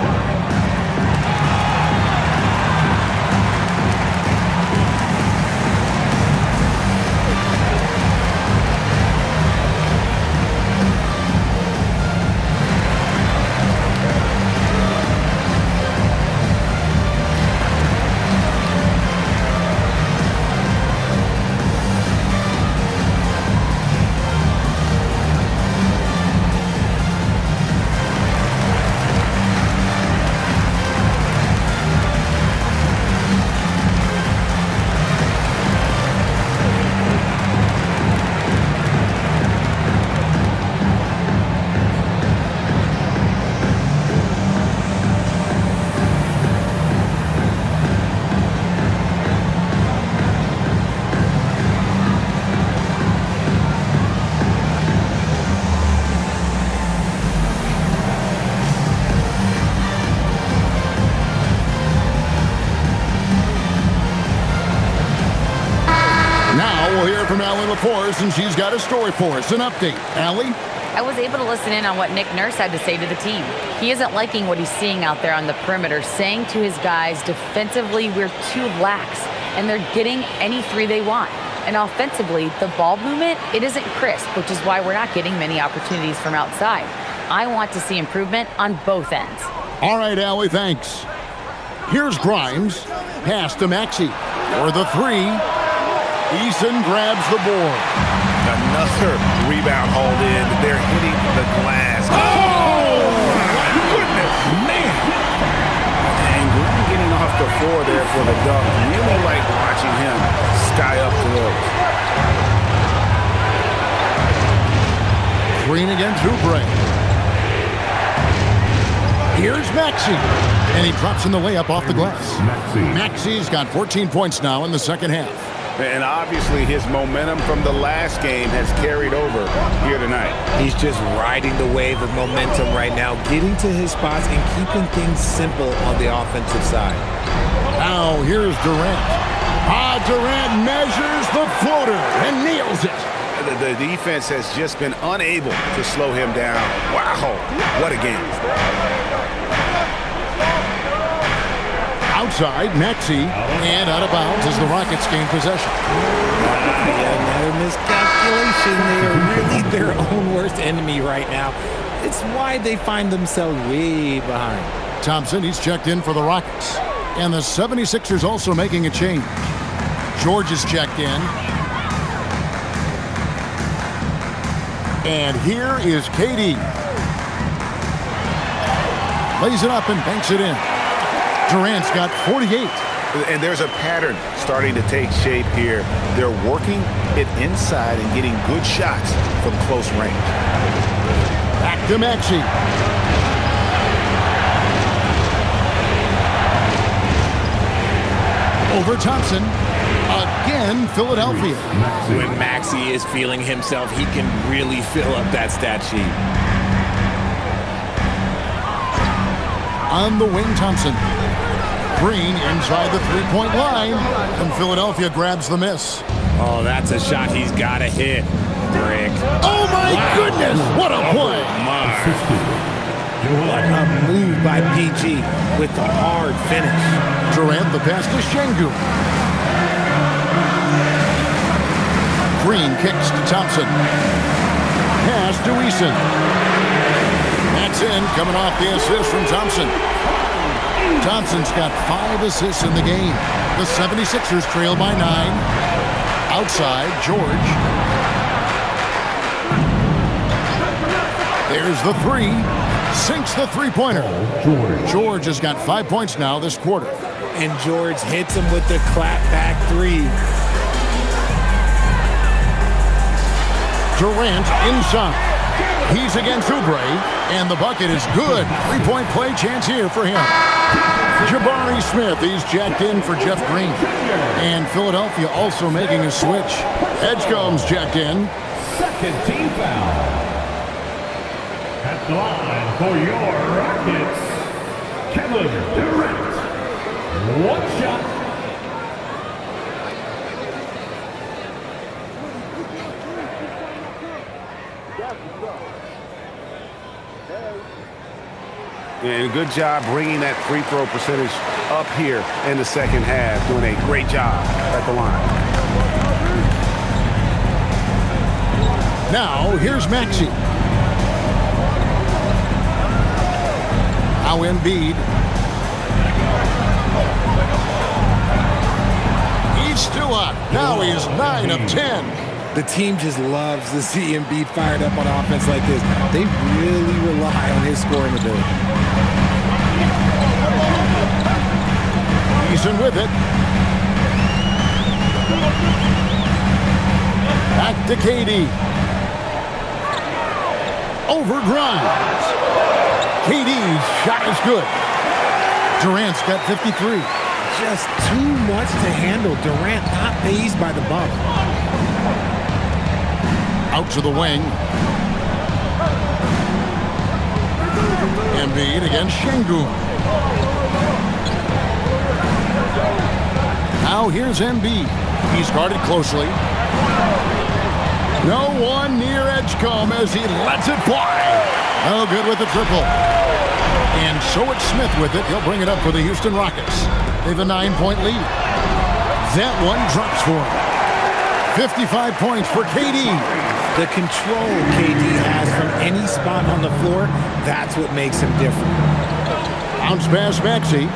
From Allie LaForce, and she's got a story for us. An update. Allie? I was able to listen in on what Nick Nurse had to say to the team. He isn't liking what he's seeing out there on the perimeter, saying to his guys, defensively, we're too lax, and they're getting any three they want. And offensively, the ball movement, it isn't crisp, which is why we're not getting many opportunities from outside. I want to see improvement on both ends. All right, Allie, thanks. Here's Grimes. Pass to Maxey. For the three. Eason grabs the board. Another rebound hauled in. They're hitting the glass. Oh, my goodness, man. And Green getting off the floor there for the dunk. Really like watching him sky up throws. Green again through Bray. Here's Maxey. And he drops in the layup off the glass. Maxey's got 14 points now in the second half. And obviously his momentum from the last game has carried over here tonight. He's just riding the wave of momentum right now, getting to his spots and keeping things simple on the offensive side. Now here's Durant. Durant measures the floater and nails it. The defense has just been unable to slow him down. Wow, what a game. Outside, Maxey, and out of bounds as the Rockets gain possession. Another miscalculation. They are really their own worst enemy right now. It's why they find themselves way behind. Thompson, he's checked in for the Rockets. And the 76ers also making a change. George is checked in. And here is KD. Lays it up and banks it in. Durant's got 48. And there's a pattern starting to take shape here. They're working it inside and getting good shots from close range. Back to Maxey. Over Thompson. Again, Philadelphia. When Maxey is feeling himself, he can really fill up that stat sheet. On the wing, Thompson. Green inside the three-point line, and Philadelphia grabs the miss. Oh, that's a shot he's got to hit. Brick. Oh, my goodness! What a play! What a move by PG with the hard finish. Durant, the pass to Şengün. Green kicks to Thompson. Pass to Eason. That's in, coming off the assist from Thompson. Thompson's got 5 assists in the game. The 76ers trail by 9. Outside, George. There's the three. Sinks the three-pointer. George has got 5 points now this quarter. And George hits him with the clap-back three. Durant inside. He's against Oubre, and the bucket is good. Three-point play chance here for him. Jabari Smith, he's jacked in for Jeff Green. And Philadelphia also making a switch. Edgecombe's jacked in. Second team foul. At the line for your Rockets, Kevin Durant. One shot. And good job bringing that free throw percentage up here in the second half. Doing a great job at the line. Now, here's Maxey. Now Embiid. He's still up. Now he is 9 of 10. The team just loves to see Embiid fired up on offense like this. They really rely on his scoring ability. He's in with it. Back to KD. Over Grimes. KD's shot is good. Durant's got 53. Just too much to handle. Durant not fazed by the bump. Out to the wing. Embiid against Şengün. Now here's Embiid. He's guarded closely. No one near Edgecombe as he lets it fly. Oh, good with the triple. And so it's Smith with it. He'll bring it up for the Houston Rockets. They have a 9-point lead. That one drops for him. 55 points for KD. The control KD has from any spot on the floor, that's what makes him different. Bounce pass Maxey.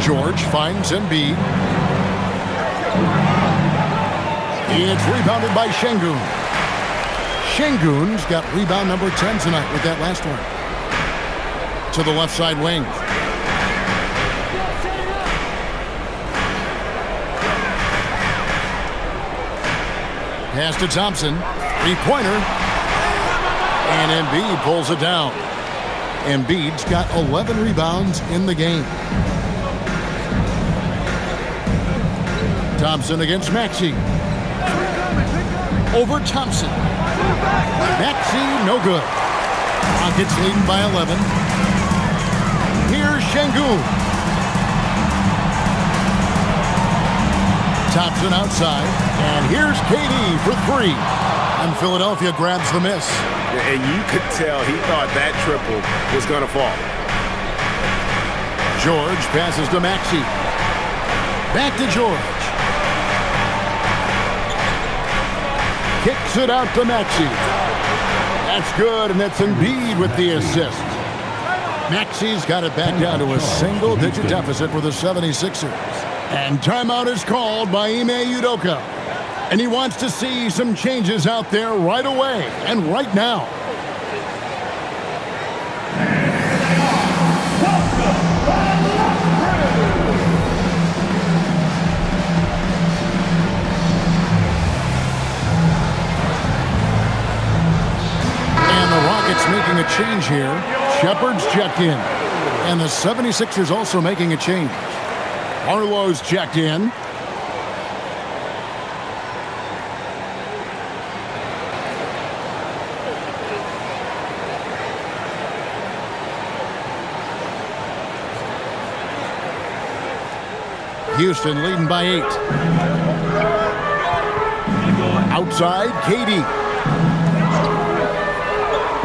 George finds Embiid. It's rebounded by Şengün. Şengün's got rebound number 10 tonight with that last one. To the left side wing. Pass to Thompson. Three-pointer. And Embiid pulls it down. Embiid's got 11 rebounds in the game. Thompson against Maxey. Over Thompson. Maxey, no good. Rockets leading by 11. Here's Şengün. Thompson outside. And here's KD for three. And Philadelphia grabs the miss. And you could tell he thought that triple was going to fall. George passes to Maxey. Back to George. Kicks it out to Maxey. That's good, and that's Embiid with the assist. Maxey's got it back down to a single-digit deficit for the 76ers. And timeout is called by Ime Udoka. And he wants to see some changes out there right away and right now. And the Rockets making a change here. Shepard's checked in. And the 76ers also making a change. Arlo's checked in. Houston leading by 8. Outside, KD.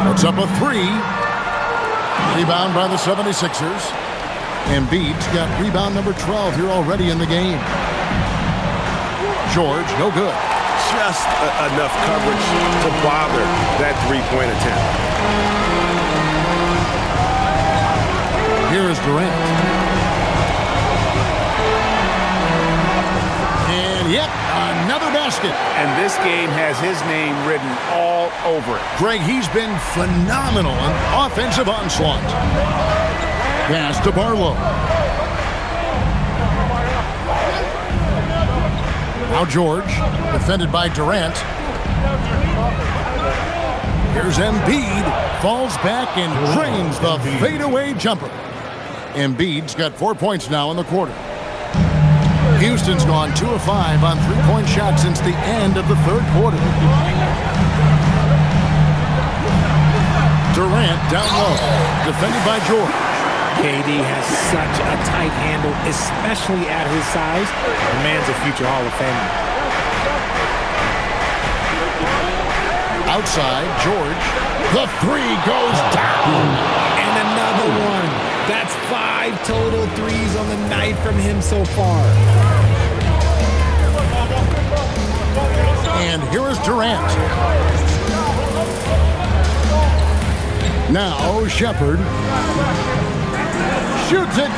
Puts up a three. Rebound by the 76ers. Embiid's got rebound number 12 here already in the game. George, no good. Just enough coverage to bother that three-point attempt. Here's Durant. And yep, another basket. And this game has his name written all over it. Greg, he's been phenomenal on offensive onslaught. Pass to Barlow. Now George, defended by Durant. Here's Embiid, falls back and drains the fadeaway jumper. Embiid's got 4 points now in the quarter. Houston's gone 2 of 5 on three-point shots since the end of the third quarter. Durant down low, defended by George. KD has such a tight handle, especially at his size. The man's a future Hall of Famer. Outside, George. The three goes down. And another one. That's 5 total threes on the night from him so far. And here is Durant. Now Shepherd. Shoots it.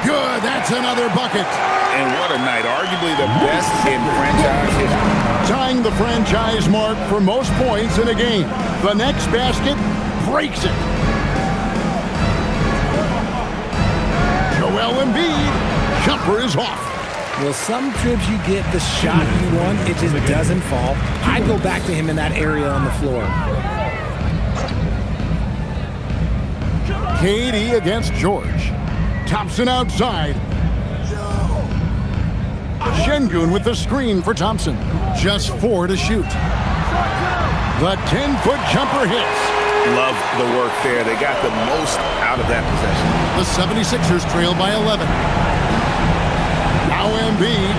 Good. That's another bucket. And what a night. Arguably the best in franchise history. Tying the franchise mark for most points in a game. The next basket breaks it. Joel Embiid. Jumper is off. Well, some trips you get the shot you want, it just doesn't fall. I'd go back to him in that area on the floor. KD against George. Thompson outside. Şengün with the screen for Thompson. Just 4 to shoot. The 10-foot jumper hits. Love the work there. They got the most out of that possession. The 76ers trail by 11. Now Embiid.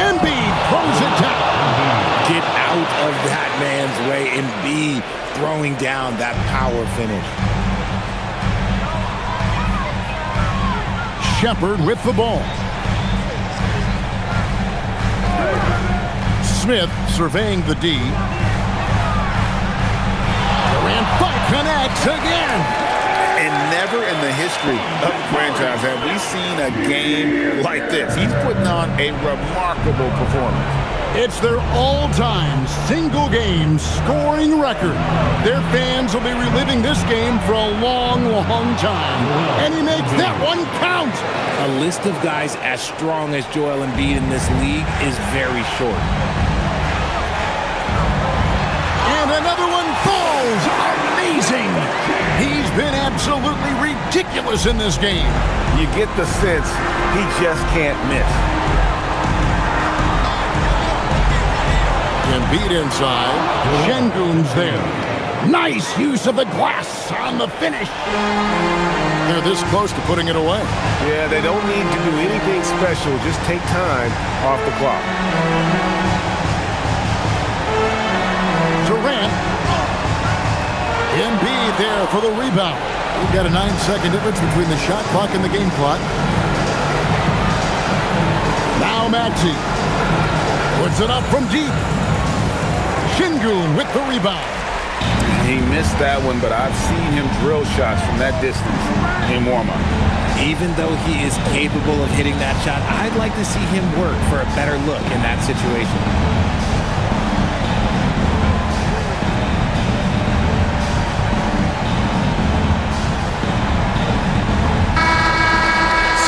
Embiid throws it down. Get out of that man's way. Embiid throwing down that power finish. Shepherd with the ball. Smith surveying the D. Durant connects again. And never in the history of the franchise have we seen a game like this. He's putting on a remarkable performance. It's their all-time single-game scoring record. Their fans will be reliving this game for a long, long time. And he makes that one count. A list of guys as strong as Joel Embiid in this league is very short. And another one falls. Amazing. He's been absolutely ridiculous in this game. You get the sense he just can't miss. Embiid inside. Şengün's there. Nice use of the glass on the finish. They're this close to putting it away. Yeah, they don't need to do anything special. Just take time off the clock. Durant. Embiid there for the rebound. We've got a 9-second difference between the shot clock and the game clock. Now Maxey puts it up from deep. Şengün with the rebound. He missed that one, but I've seen him drill shots from that distance in warm-up. Even though he is capable of hitting that shot, I'd like to see him work for a better look in that situation.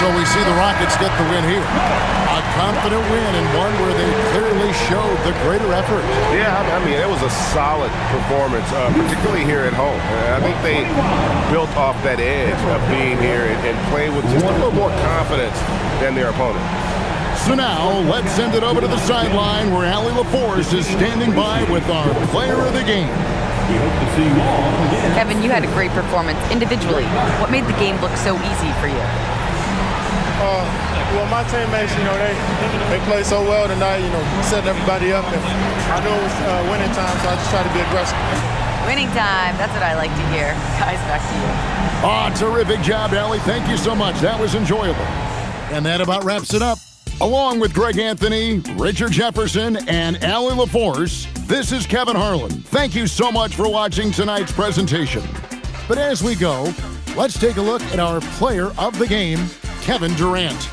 So we see the Rockets get the win here. A confident win and one where they clearly showed the greater effort. Yeah, I mean, it was a solid performance, particularly here at home. I think they built off that edge of being here and playing with just a little more confidence than their opponent. So now, let's send it over to the sideline where Allie LaForce is standing by with our player of the game. We hope to see you all again. Kevin, you had a great performance individually. What made the game look so easy for you? Well, my teammates, they played so well tonight, setting everybody up. And I knew it was winning time, so I just tried to be aggressive. Winning time. That's what I like to hear. Guys, back to you. Terrific job, Allie. Thank you so much. That was enjoyable. And that about wraps it up. Along with Greg Anthony, Richard Jefferson, and Allie LaForce, this is Kevin Harlan. Thank you so much for watching tonight's presentation. But as we go, let's take a look at our player of the game, Kevin Durant.